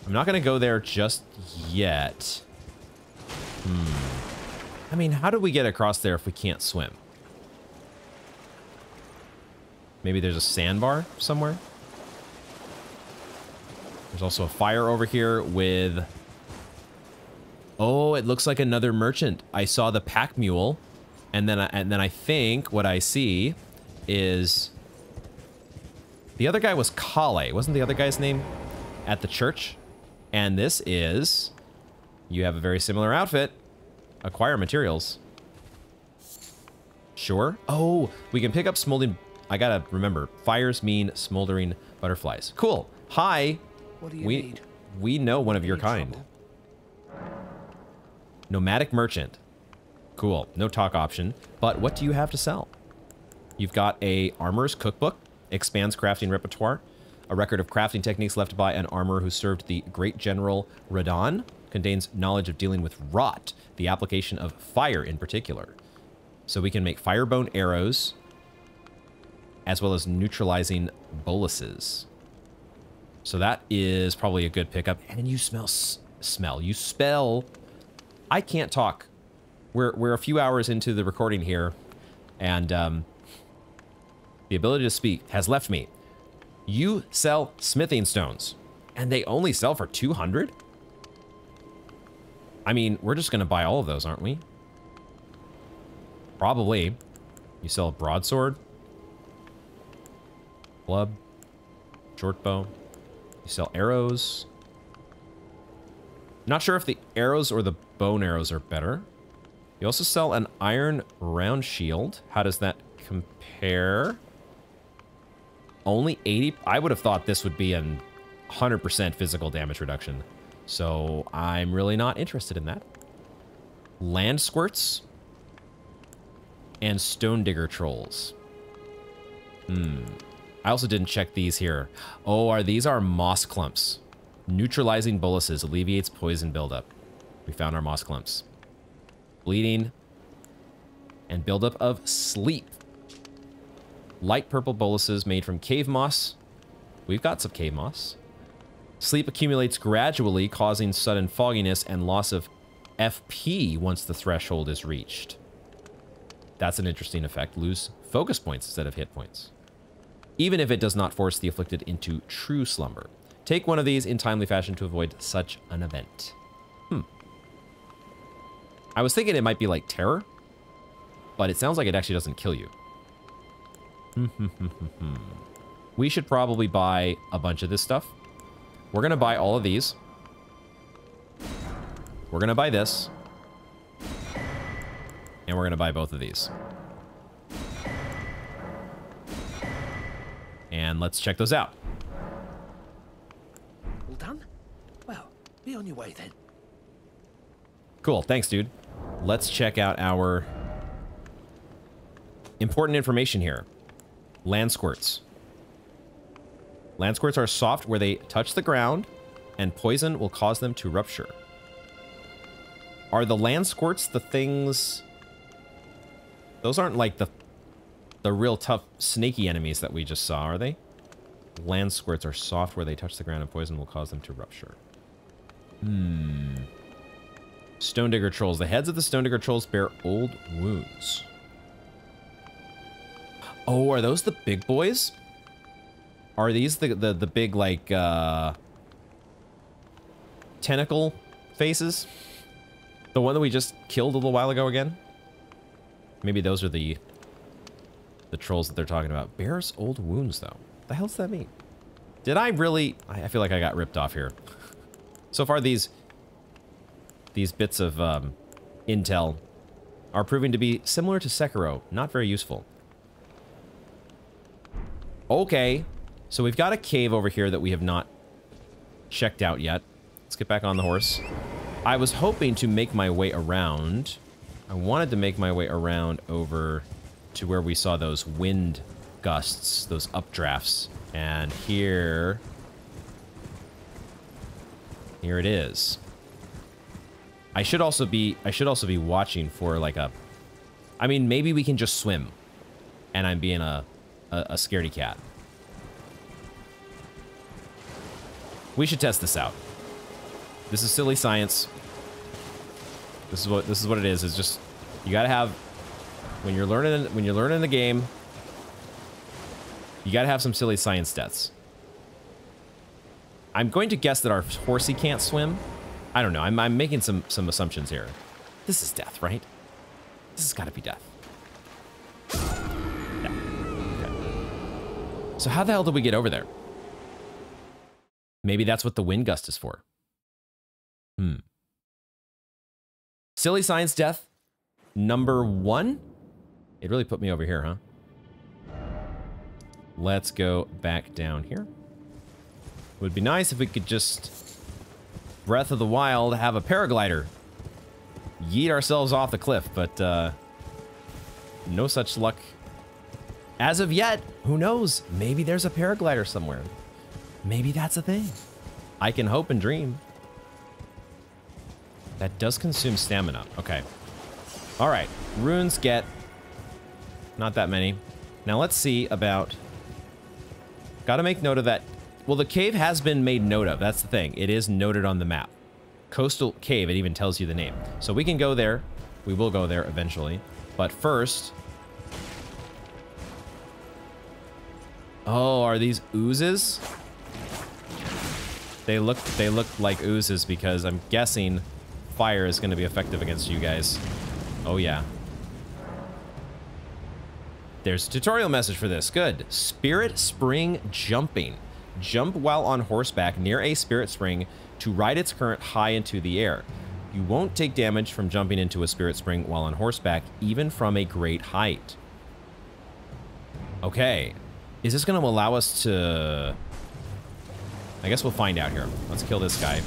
Speaker 1: I'm not going to go there just yet. I mean, how do we get across there if we can't swim? Maybe there's a sandbar somewhere? There's also a fire over here with... Oh, it looks like another merchant. I saw the pack mule, and then I think what I see is... The other guy was Kale. Wasn't the other guy's name at the church? And this is... You have a very similar outfit. Acquire materials. Sure. Oh, we can pick up smoldering... I gotta remember. Fires mean smoldering butterflies. Cool. Hi.
Speaker 2: What do you need?
Speaker 1: We know one of your kind. Nomadic merchant. Cool. No talk option. But what do you have to sell? You've got a armorer's cookbook. Expands crafting repertoire. A record of crafting techniques left by an armorer who served the great general Radon. Contains knowledge of dealing with rot, the application of fire in particular. So we can make firebone arrows, as well as neutralizing boluses. So that is probably a good pickup. And you you spell. I can't talk. We're a few hours into the recording here, and the ability to speak has left me. You sell smithing stones, and they only sell for 200? I mean, we're just going to buy all of those, aren't we? Probably. You sell a broadsword. Club. Short bow. You sell arrows. Not sure if the arrows or the bow and arrows are better. You also sell an iron round shield. How does that compare? Only 80. I would have thought this would be an 100% physical damage reduction. So I'm really not interested in that. Land squirts. And stone digger trolls. I also didn't check these here. Oh, these are moss clumps. Neutralizing boluses alleviates poison buildup. We found our moss clumps. Bleeding. And buildup of sleep. Light purple boluses made from cave moss. We've got some cave moss. Sleep accumulates gradually, causing sudden fogginess and loss of FP once the threshold is reached. That's an interesting effect. Lose focus points instead of hit points. Even if it does not force the afflicted into true slumber. Take one of these in timely fashion to avoid such an event. I was thinking it might be like terror, but it sounds like it actually doesn't kill you. We should probably buy a bunch of this stuff. We're going to buy all of these. We're going to buy this. And we're going to buy both of these. And let's check those out.
Speaker 2: All done? Well, be on your way then.
Speaker 1: Cool. Thanks, dude. Let's check out our important information here. Land squirts. Land squirts are soft where they touch the ground, and poison will cause them to rupture. Are the land squirts the things... Those aren't like the real tough snaky enemies that we just saw, are they? Land squirts are soft where they touch the ground, and poison will cause them to rupture. Stone digger trolls. The heads of the stone digger trolls bear old wounds. Oh, are those the big boys? Are these the big, like, tentacle faces? The one that we just killed a little while ago again? Maybe those are the trolls that they're talking about. Bears old wounds, though. What the hell does that mean? Did I really... I feel like I got ripped off here. So far, these bits of intel are proving to be similar to Sekiro. Not very useful. Okay. So we've got a cave over here that we have not checked out yet. Let's get back on the horse. I was hoping to make my way around. I wanted to make my way around over to where we saw those wind gusts, those updrafts. And here it is. I should also be watching for like a... I mean, maybe we can just swim. And I'm being a scaredy cat. We should test this out. This is silly science. This is what it is. It's just you gotta have when you're learning the game. You gotta have some silly science deaths. I'm going to guess that our horsey can't swim. I don't know. I'm making some assumptions here. This is death, right? This has got to be death. Yeah. Okay. So how the hell did we get over there? Maybe that's what the wind gust is for. Silly science death number 1. It really put me over here, huh? Let's go back down here. Would be nice if we could just Breath of the Wild have a paraglider. Yeet ourselves off the cliff, but no such luck. As of yet, who knows? Maybe there's a paraglider somewhere. Maybe that's a thing. I can hope and dream. That does consume stamina. Okay. All right. Runes get not that many. Now let's see about... Got to make note of that. Well, the cave has been made note of. That's the thing. It is noted on the map. Coastal Cave. It even tells you the name. So we can go there. We will go there eventually. But first... Oh, are these oozes? They look like oozes because I'm guessing fire is going to be effective against you guys. Oh, yeah. There's a tutorial message for this. Good. Spirit Spring Jumping. Jump while on horseback near a spirit spring to ride its current high into the air. You won't take damage from jumping into a spirit spring while on horseback, even from a great height. Okay. Is this going to allow us to... I guess we'll find out here. Let's kill this guy.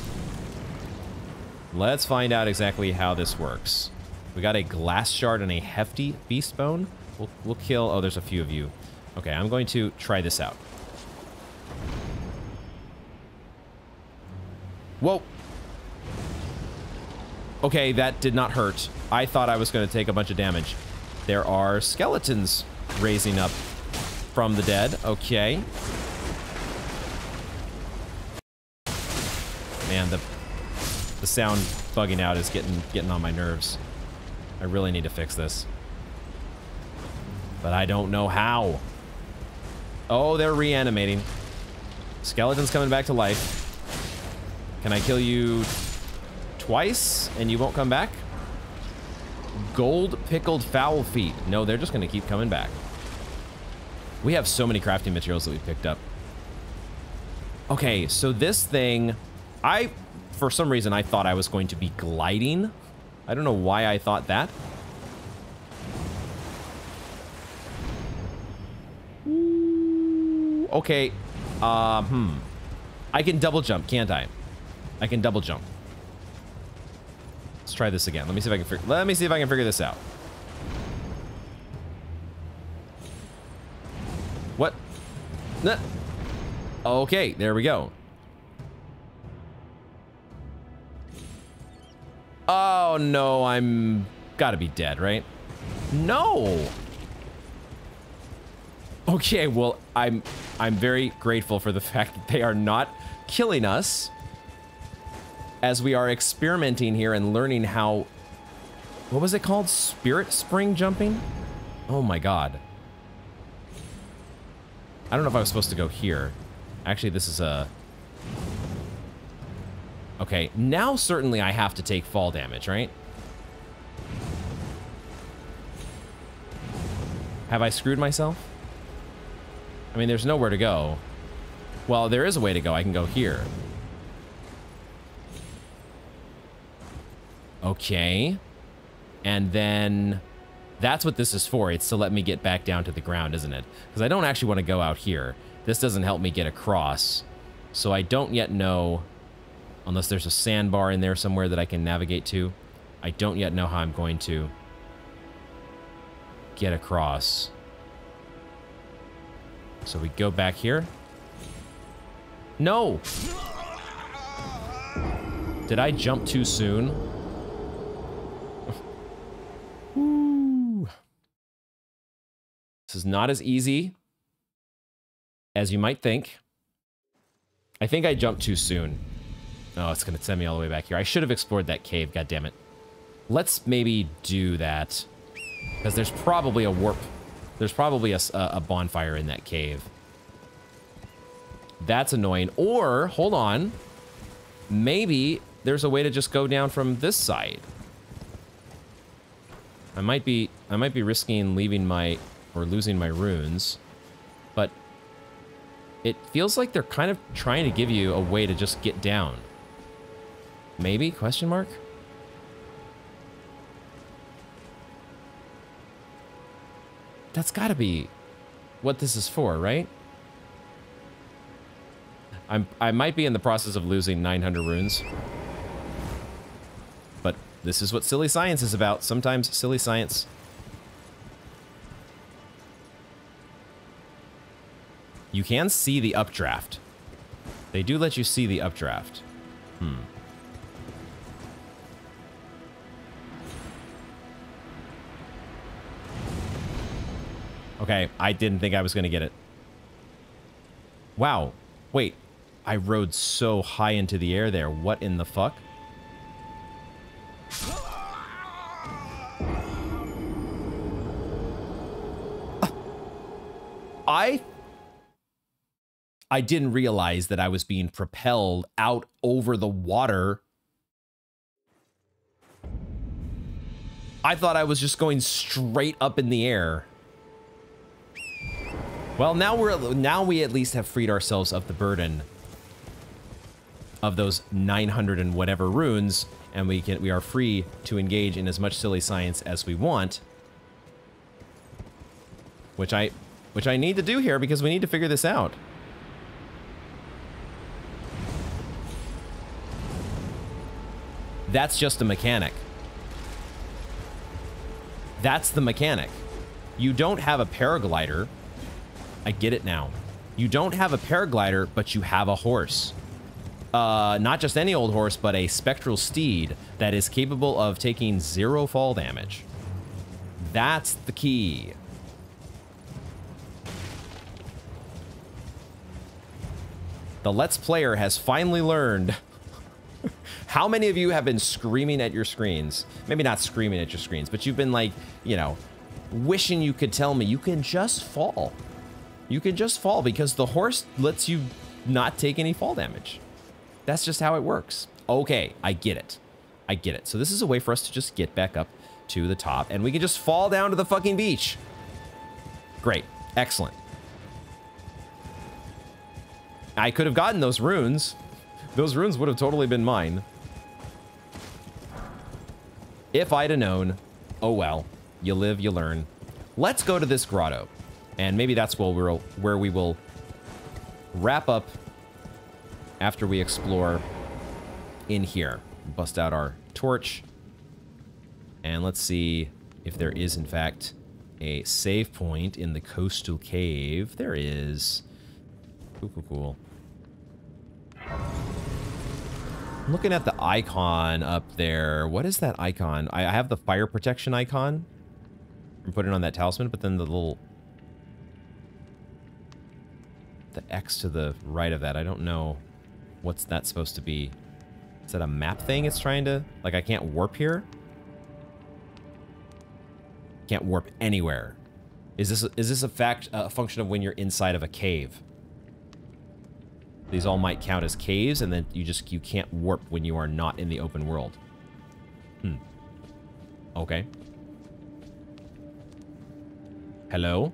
Speaker 1: Let's find out exactly how this works. We got a glass shard and a hefty beast bone. We'll kill... Oh, there's a few of you. Okay, I'm going to try this out. Whoa. Okay, that did not hurt. I thought I was going to take a bunch of damage. There are skeletons raising up from the dead. Okay. Man, the sound bugging out is getting on my nerves. I really need to fix this. But I don't know how. Oh, they're reanimating. Skeletons coming back to life. Can I kill you twice and you won't come back? Gold pickled fowl feet. No, they're just going to keep coming back. We have so many crafting materials that we picked up. Okay, so this thing, for some reason, I thought I was going to be gliding. I don't know why I thought that. Okay. I can double jump, can't I? I can double jump. Let's try this again. Let me see if I can figure this out. What? Nah. Okay, there we go. Oh no, I'm gotta be dead, right? No. Okay, well, I'm very grateful for the fact that they are not killing us as we are experimenting here and learning how, what was it called? Spirit spring jumping? Oh my god. I don't know if I was supposed to go here. Actually, this is a... Okay, now certainly I have to take fall damage, right? Have I screwed myself? I mean, there's nowhere to go. Well, there is a way to go. I can go here. Okay. And then that's what this is for. It's to let me get back down to the ground, isn't it? Because I don't actually want to go out here. This doesn't help me get across. So I don't yet know, unless there's a sandbar in there somewhere that I can navigate to. I don't yet know how I'm going to get across. So we go back here. No! Did I jump too soon? Woo. This is not as easy as you might think. I think I jumped too soon. Oh, it's going to send me all the way back here. I should have explored that cave, goddammit. Let's maybe do that. Because there's probably a warp. There's probably a bonfire in that cave. That's annoying. Or, hold on. Maybe there's a way to just go down from this side. I might be risking leaving my, or losing my runes. But it feels like they're kind of trying to give you a way to just get down. Maybe? Question mark? That's gotta be what this is for, right? I might be in the process of losing 900 runes. But this is what silly science is about. Sometimes silly science. You can see the updraft. They do let you see the updraft. Okay, I didn't think I was going to get it. Wow. Wait, I rode so high into the air there. What in the fuck? I didn't realize that I was being propelled out over the water I thought I was just going straight up in the air. Well, now we at least have freed ourselves of the burden of those 900 and whatever runes, and we are free to engage in as much silly science as we want, which I need to do here because we need to figure this out. That's just a mechanic. That's the mechanic. You don't have a paraglider. I get it now. You don't have a paraglider, but you have a horse. Not just any old horse, but a spectral steed that is capable of taking 0 fall damage. That's the key. The Let's Player has finally learned. How many of you have been screaming at your screens? Maybe not screaming at your screens, but you've been like, you know, wishing you could tell me you can just fall. You can just fall because the horse lets you not take any fall damage. That's just how it works. Okay, I get it. I get it. So this is a way for us to just get back up to the top and we can just fall down to the fucking beach. Great. Excellent. I could have gotten those runes. Those runes would have totally been mine. If I'd have known. Oh well. You live, you learn. Let's go to this grotto. And maybe that's where we will wrap up after we explore in here. Bust out our torch. And let's see if there is, in fact, a save point in the coastal cave. There is. Cool, cool, cool. I'm looking at the icon up there. What is that icon? I have the fire protection icon. I'm putting on that talisman, but then the little... the X to the right of that, I don't know what's that supposed to be. Is that a map thing it's trying to... like, I can't warp here? Can't warp anywhere. Is this a function of when you're inside of a cave? These all might count as caves, and then you can't warp when you are not in the open world. Okay. Hello?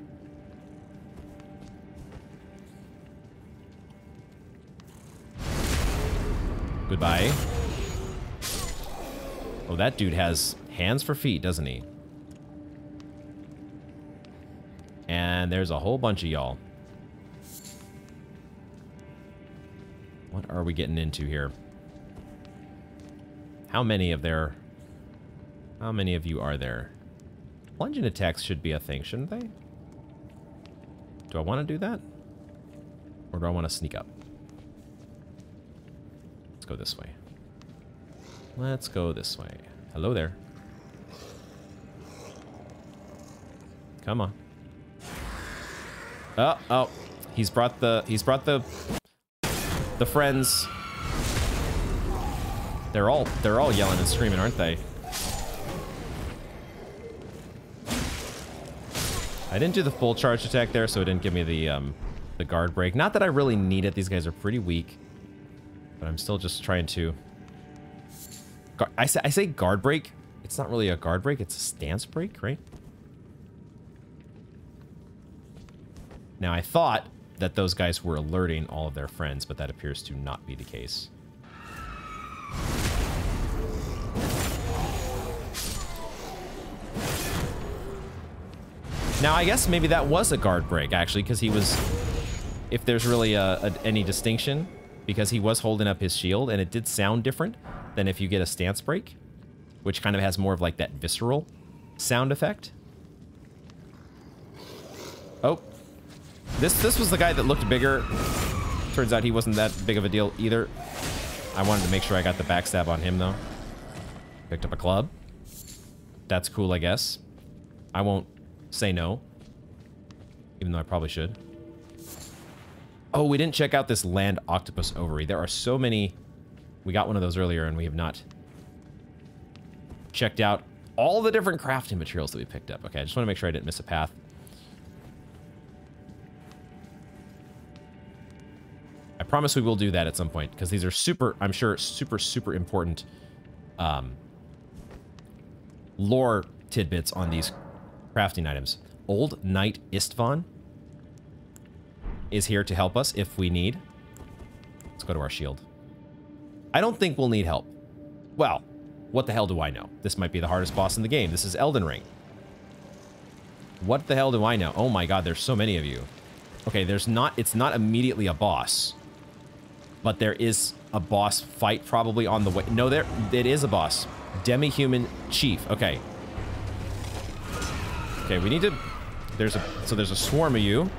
Speaker 1: Goodbye. Oh, that dude has hands for feet, doesn't he? And there's a whole bunch of y'all. What are we getting into here? How many of you are there? Plunging attacks should be a thing, shouldn't they? Do I want to do that? Or do I want to sneak up? Let's go this way. Let's go this way. Hello there. Come on. Oh, he's brought the friends. They're all yelling and screaming, aren't they? I didn't do the full charge attack there, so it didn't give me the guard break. Not that I really need it. These guys are pretty weak, but I'm still just trying to. I say guard break. It's not really a guard break. It's a stance break, right? Now I thought that those guys were alerting all of their friends, but that appears to not be the case. Now, I guess maybe that was a guard break, actually, because he was... if there's really any distinction, because he was holding up his shield, and it did sound different than if you get a stance break, which kind of has more of like that visceral sound effect. Oh. This was the guy that looked bigger. Turns out he wasn't that big of a deal either. I wanted to make sure I got the backstab on him, though. Picked up a club. That's cool, I guess. I won't say no. Even though I probably should. Oh, we didn't check out this land octopus ovary. There are so many... we got one of those earlier, and we have not checked out all the different crafting materials that we picked up. Okay, I just want to make sure I didn't miss a path. I promise we will do that at some point, because these are super, I'm sure, super important lore tidbits on these crafting items. Old Knight Istvan is here to help us if we need. Let's go to our shield. I don't think we'll need help. Well, what the hell do I know? This might be the hardest boss in the game. This is Elden Ring. What the hell do I know? Oh my god, there's so many of you. Okay, it's not immediately a boss. But there is a boss fight probably on the way. No, it is a boss. Demi-Human Chief. Okay. Okay, we need to... There's a swarm of you.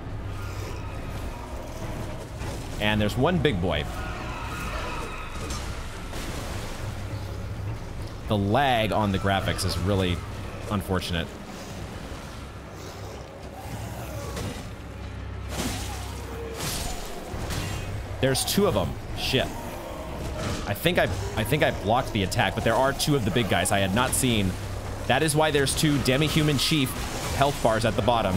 Speaker 1: And there's one big boy. The lag on the graphics is really unfortunate. There's two of them. Shit. I think I blocked the attack, but there are two of the big guys I had not seen. That is why there's two Demi-Human Chief health bars at the bottom.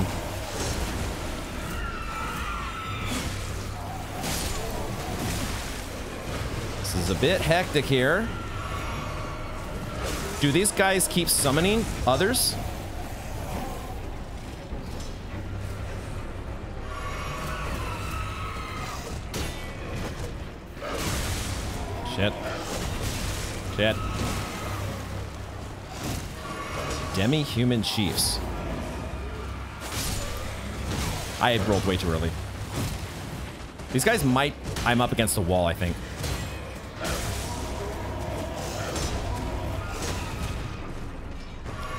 Speaker 1: This is a bit hectic here. Do these guys keep summoning others? Shit. Shit. Demi-Human Chiefs. I had rolled way too early. These guys might... I'm up against a wall, I think.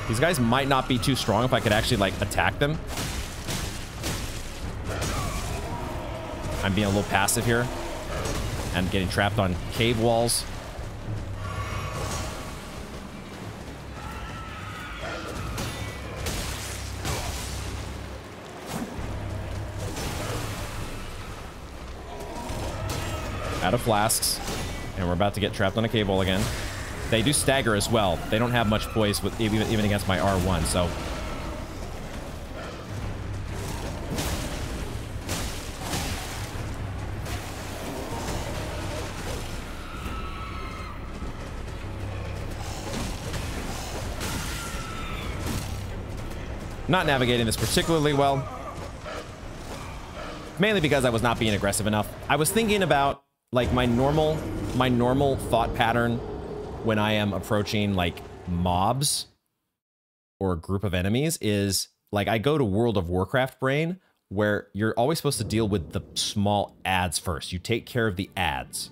Speaker 1: These guys might not be too strong if I could actually, like, attack them. I'm being a little passive here. I'm getting trapped on cave walls. Out of flasks. And we're about to get trapped on a cave wall again. They do stagger as well. They don't have much poise with even against my R1, so... Not navigating this particularly well. Mainly because I was not being aggressive enough. I was thinking about, like, my normal thought pattern when I am approaching, like, mobs or a group of enemies is, like, I go to World of Warcraft brain, where you're always supposed to deal with the small adds first. You take care of the adds.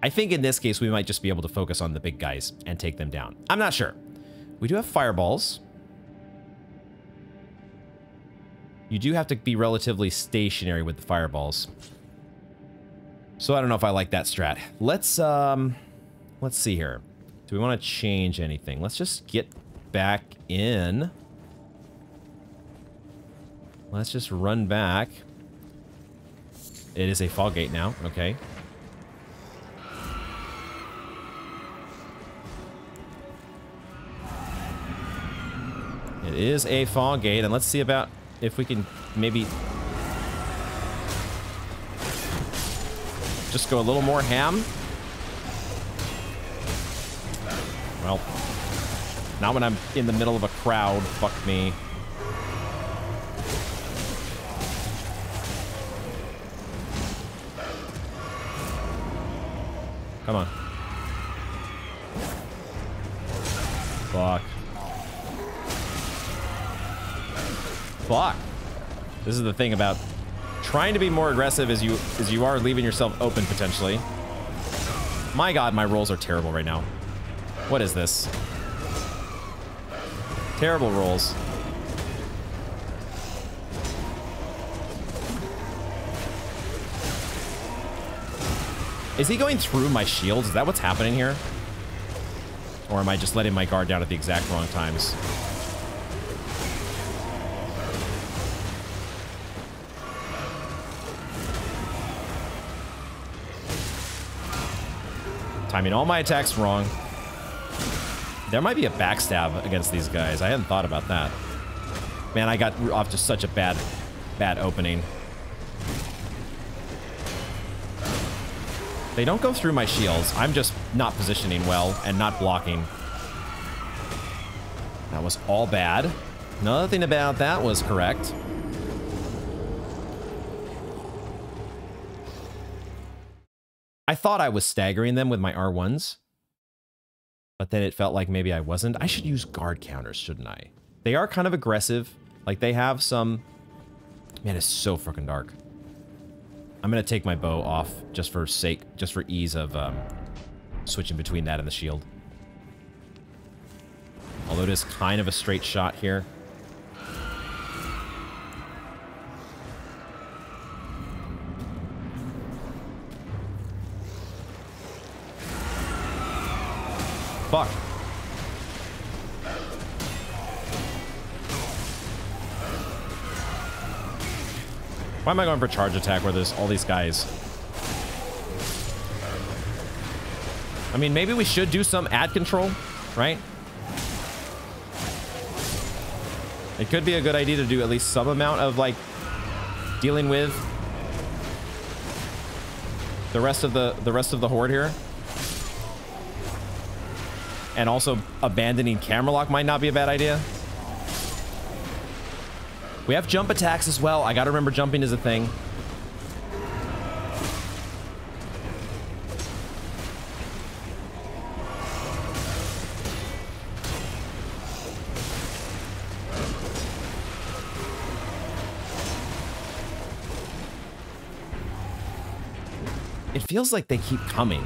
Speaker 1: I think in this case, we might just be able to focus on the big guys and take them down. I'm not sure. We do have fireballs. You do have to be relatively stationary with the fireballs. So I don't know if I like that strat. Let's see here. Do we want to change anything? Let's just get back in. Let's just run back. It is a fog gate now. Okay. It is a fog gate, and let's see about if we can maybe just go a little more ham. Well, not when I'm in the middle of a crowd. Fuck me. Come on. Fuck. Fuck. This is the thing about trying to be more aggressive as you are leaving yourself open potentially. My god, my rolls are terrible right now. What is this? Terrible rolls. Is he going through my shields? Is that what's happening here? Or am I just letting my guard down at the exact wrong times? Timing all my attacks wrong. There might be a backstab against these guys. I hadn't thought about that. Man, I got off to such a bad opening. They don't go through my shields. I'm just not positioning well and not blocking. That was all bad. Nothing about that was correct. I thought I was staggering them with my R1s, but then it felt like maybe I wasn't. I should use guard counters, shouldn't I? They are kind of aggressive. Like, they have some... Man, it's so freaking dark. I'm gonna take my bow off just for ease of switching between that and the shield. Although it is kind of a straight shot here. Fuck. Why am I going for charge attack where there's all these guys? I mean, maybe we should do some ad control, right? It could be a good idea to do at least some amount of, like, dealing with the rest of the horde here. And also abandoning camera lock might not be a bad idea. We have jump attacks as well. I gotta remember jumping is a thing. It feels like they keep coming.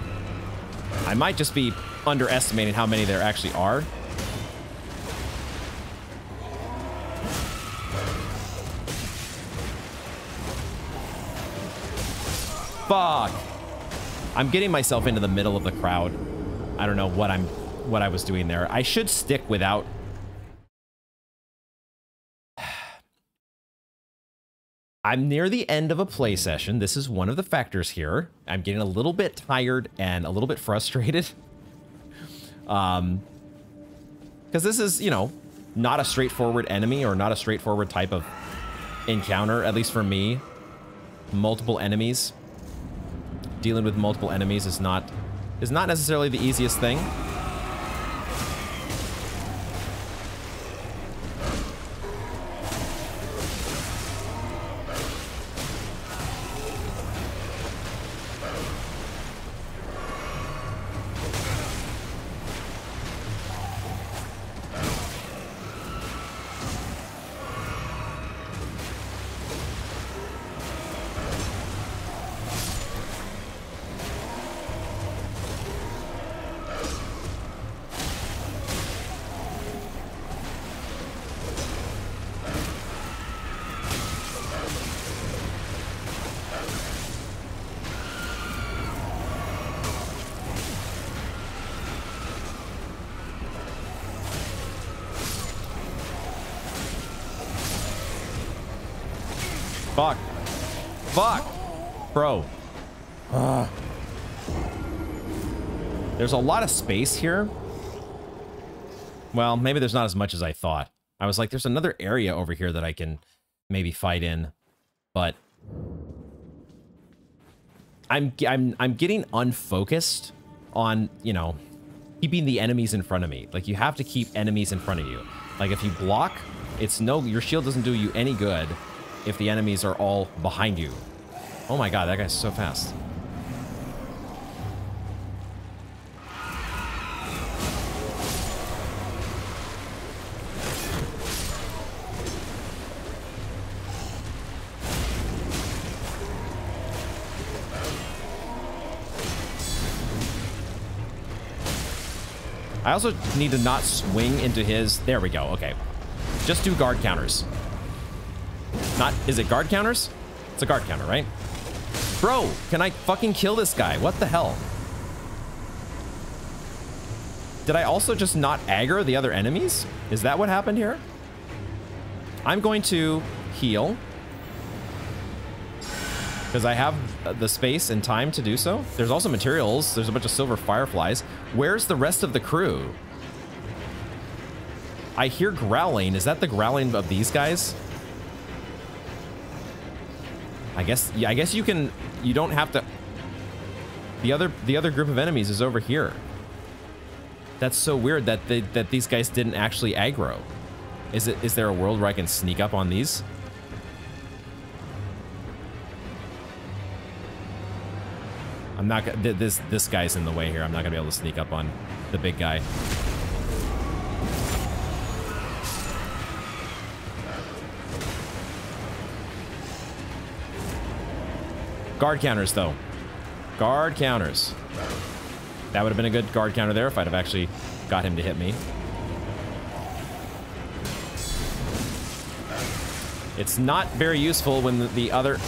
Speaker 1: I might just be underestimating how many there actually are. Fuck. I'm getting myself into the middle of the crowd. I don't know what I was doing there. I should stick without. I'm near the end of a play session. This is one of the factors here. I'm getting a little bit tired and a little bit frustrated. Because this is, you know, not a straightforward enemy or not a straightforward type of encounter, at least for me. Multiple enemies. Dealing with multiple enemies is not necessarily the easiest thing. Fuck. Fuck. Bro. There's a lot of space here. Well, maybe there's not as much as I thought. I was like, there's another area over here that I can maybe fight in, but I'm getting unfocused on, you know, keeping the enemies in front of me. Like, you have to keep enemies in front of you. Like, if you block, your shield doesn't do you any good if the enemies are all behind you. Oh my god, that guy's so fast. I also need to not swing into his... There we go, okay. Just do guard counters. Is it guard counters? It's a guard counter, right? Bro, can I fucking kill this guy? What the hell? Did I also just not aggro the other enemies? Is that what happened here? I'm going to heal. Because I have the space and time to do so. There's also materials. There's a bunch of silver fireflies. Where's the rest of the crew? I hear growling. Is that the growling of these guys? I guess you don't have to. The other group of enemies is over here. That's so weird that that these guys didn't actually aggro. Is there a world where I can sneak up on these? I'm not gonna, this guy's in the way here. I'm not gonna be able to sneak up on the big guy. Guard counters though. Guard counters. That would have been a good guard counter there if I'd have actually got him to hit me. It's not very useful when the other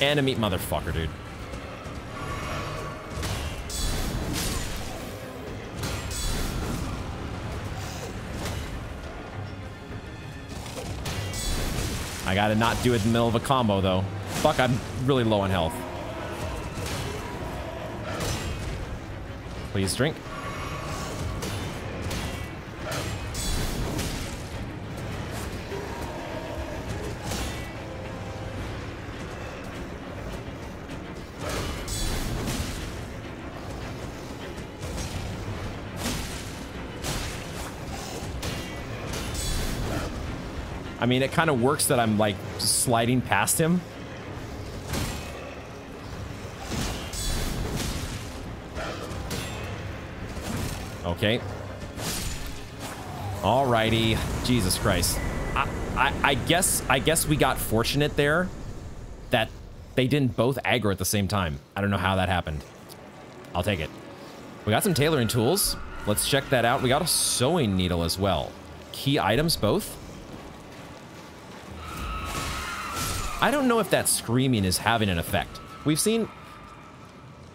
Speaker 1: enemy... Motherfucker, dude. I gotta not do it in the middle of a combo, though. Fuck, I'm really low on health. Please drink. I mean, it kind of works that I'm, like, sliding past him. Okay. Alrighty. Jesus Christ. I guess we got fortunate there that they didn't both aggro at the same time. I don't know how that happened. I'll take it. We got some tailoring tools. Let's check that out. We got a sewing needle as well. Key items, both. I don't know if that screaming is having an effect. We've seen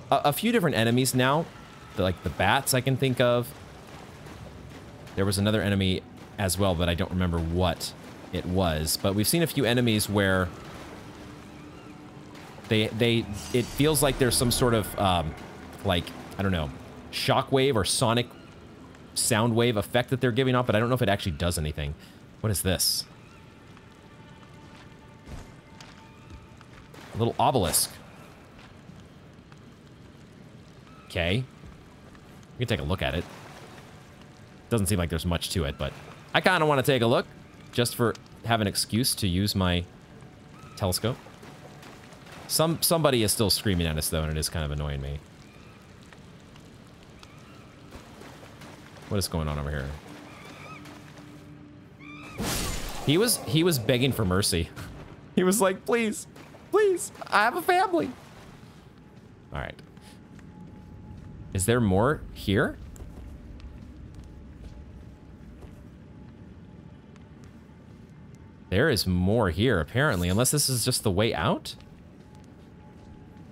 Speaker 1: a few different enemies now. Like the bats I can think of. There was another enemy as well, but I don't remember what it was. But we've seen a few enemies where it feels like there's some sort of like, I don't know, shockwave or sonic sound wave effect that they're giving off, but I don't know if it actually does anything. What is this? A little obelisk. Okay. We can take a look at it. Doesn't seem like there's much to it, but I kind of want to take a look just for have an excuse to use my telescope. Somebody is still screaming at us though, and it is kind of annoying me. What is going on over here? He was begging for mercy. He was like, please, please, I have a family. All right. Is there more here? There is more here, apparently, unless this is just the way out.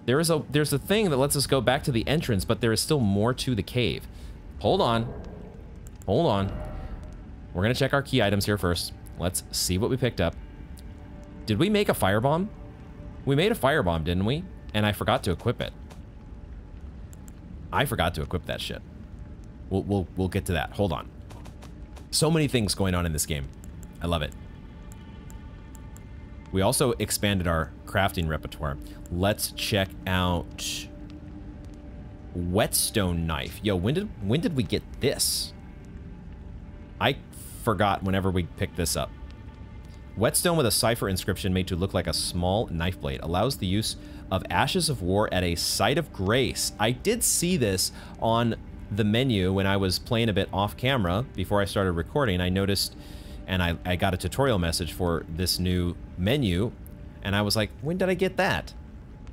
Speaker 1: There's a thing that lets us go back to the entrance, but there is still more to the cave. Hold on. Hold on. We're gonna check our key items here first. Let's see what we picked up. Did we make a firebomb? We made a firebomb, didn't we? And I forgot to equip it. I forgot to equip that shit. We'll get to that. Hold on. So many things going on in this game. I love it. We also expanded our crafting repertoire. Let's check out whetstone knife. Yo, when did we get this? I forgot whenever we picked this up. Whetstone with a cipher inscription made to look like a small knife blade allows the use of ashes of war at a site of grace. I did see this on the menu when I was playing a bit off camera before I started recording. I noticed, and I got a tutorial message for this new menu, and I was like, when did I get that?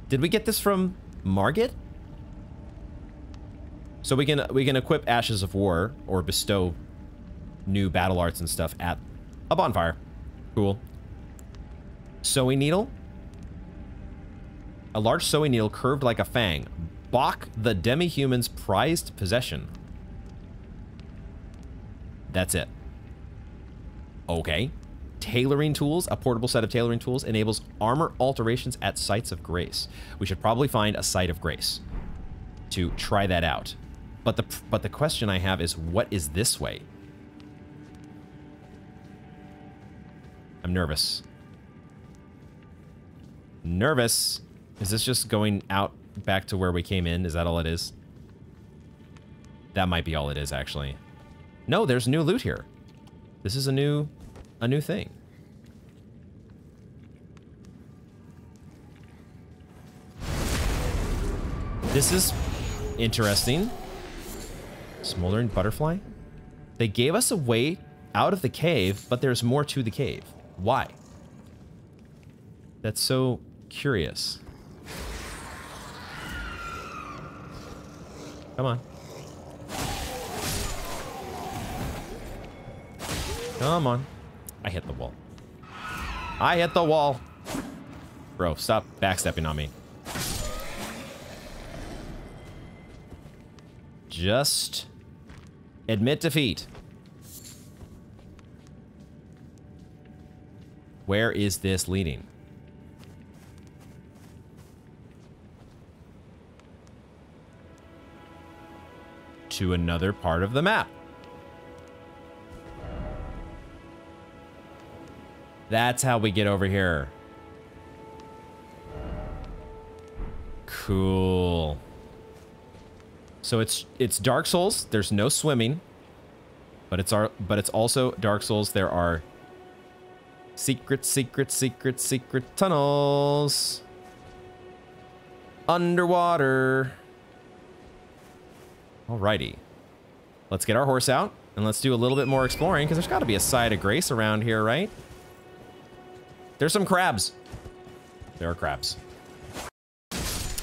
Speaker 1: Did we get this from Margit? So we can equip ashes of war or bestow new battle arts and stuff at a bonfire. Cool. Sewing needle. A large sewing needle curved like a fang. Bach the Demi-Human's prized possession. That's it. Okay. Tailoring tools. A portable set of tailoring tools enables armor alterations at sites of grace. We should probably find a site of grace to try that out. But the question I have is, what is this way? I'm nervous. Nervous. Is this just going out back to where we came in? Is that all it is? That might be all it is, actually. No, there's new loot here. This is a new thing. This is interesting. Smoldering butterfly? They gave us a way out of the cave, but there's more to the cave. Why? That's so curious. Come on. Come on. I hit the wall. I hit the wall. Bro, stop backstepping on me. Just admit defeat. Where is this leading? To another part of the map. That's how we get over here. Cool. So it's Dark Souls. There's no swimming, but it's also Dark Souls. There are secret tunnels underwater. Alrighty, let's get our horse out and let's do a little bit more exploring because there's got to be a side of grace around here, right? There's some crabs. There are crabs.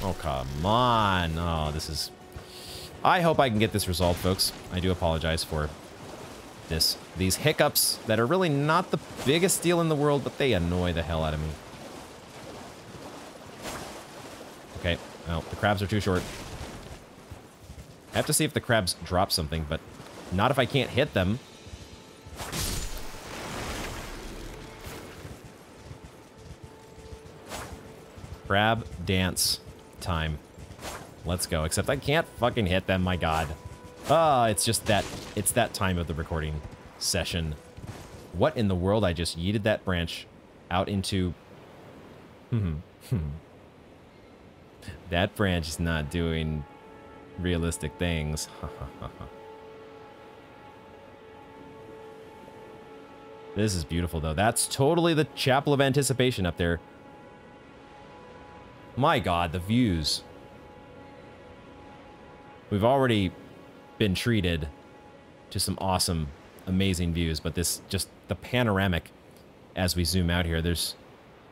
Speaker 1: Oh, come on. Oh, this is... I hope I can get this resolved, folks. I do apologize for these hiccups that are really not the biggest deal in the world, but they annoy the hell out of me. Okay, well, the crabs are too short. I have to see if the crabs drop something, but not if I can't hit them. Crab dance time. Let's go. Except I can't fucking hit them, my god. It's just that, it's that time of the recording session. What in the world? I just yeeted that branch out into... That branch is not doing realistic things. This is beautiful, though. That's totally the Chapel of Anticipation up there. My god, the views. We've already been treated to some awesome, amazing views, but this, just the panoramic as we zoom out here, there's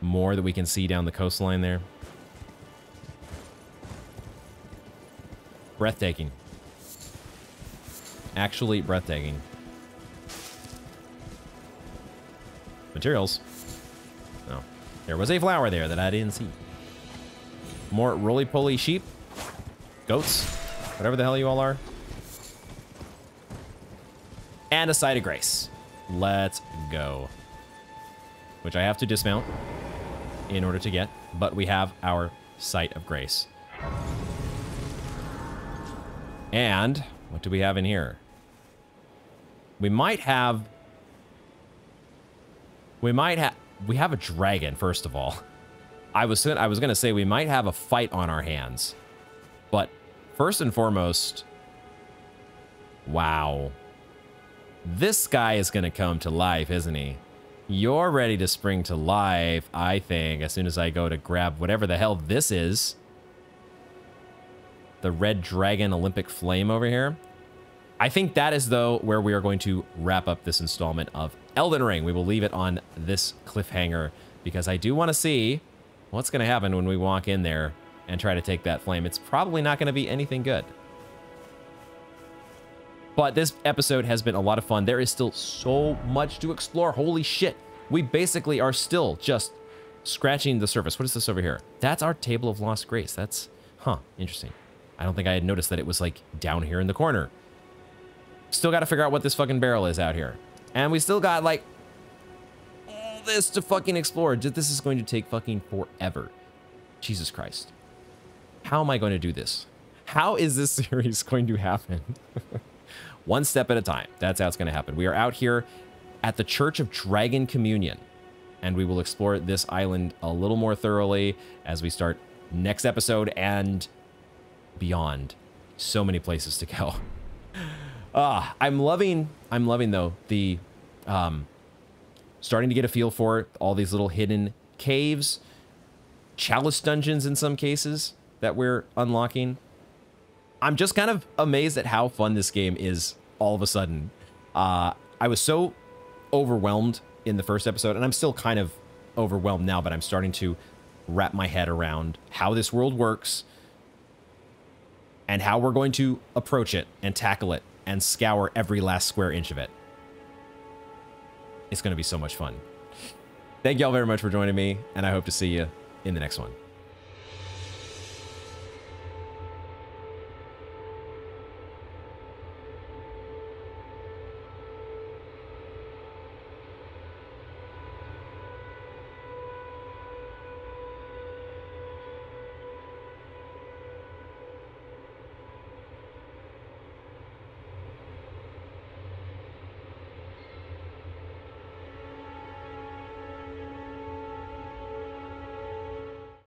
Speaker 1: more that we can see down the coastline there. Breathtaking. Actually breathtaking. Materials. Oh, there was a flower there that I didn't see. More roly-poly sheep. Goats. Whatever the hell you all are. And a side of grace. Let's go. Which I have to dismount in order to get, but we have our site of grace. And what do we have in here? We have a dragon, first of all. I was gonna say we might have a fight on our hands, but first and foremost, wow, this guy is gonna come to life, isn't he? You're ready to spring to life, I think, as soon as I go to grab whatever the hell this is. The red dragon Olympic flame over here. I think that is, though, where we are going to wrap up this installment of Elden Ring. We will leave it on this cliffhanger because I do want to see what's going to happen when we walk in there and try to take that flame. It's probably not going to be anything good. But this episode has been a lot of fun. There is still so much to explore. Holy shit. We basically are still just scratching the surface. What is this over here? That's our Table of Lost Grace. That's, interesting. I don't think I had noticed that it was, like, down here in the corner. Still got to figure out what this fucking barrel is out here. And we still got, like, all this to fucking explore. This is going to take fucking forever. Jesus Christ. How am I going to do this? How is this series going to happen? One step at a time. That's how it's going to happen. We are out here at the Church of Dragon Communion. And we will explore this island a little more thoroughly as we start next episode and beyond. So many places to go. I'm loving though the starting to get a feel for it, all these little hidden caves, chalice dungeons in some cases that we're unlocking. I'm just kind of amazed at how fun this game is all of a sudden. I was so overwhelmed in the first episode, and I'm still kind of overwhelmed now, but I'm starting to wrap my head around how this world works and how we're going to approach it and tackle it and scour every last square inch of it. It's going to be so much fun. Thank y'all very much for joining me, and I hope to see you in the next one.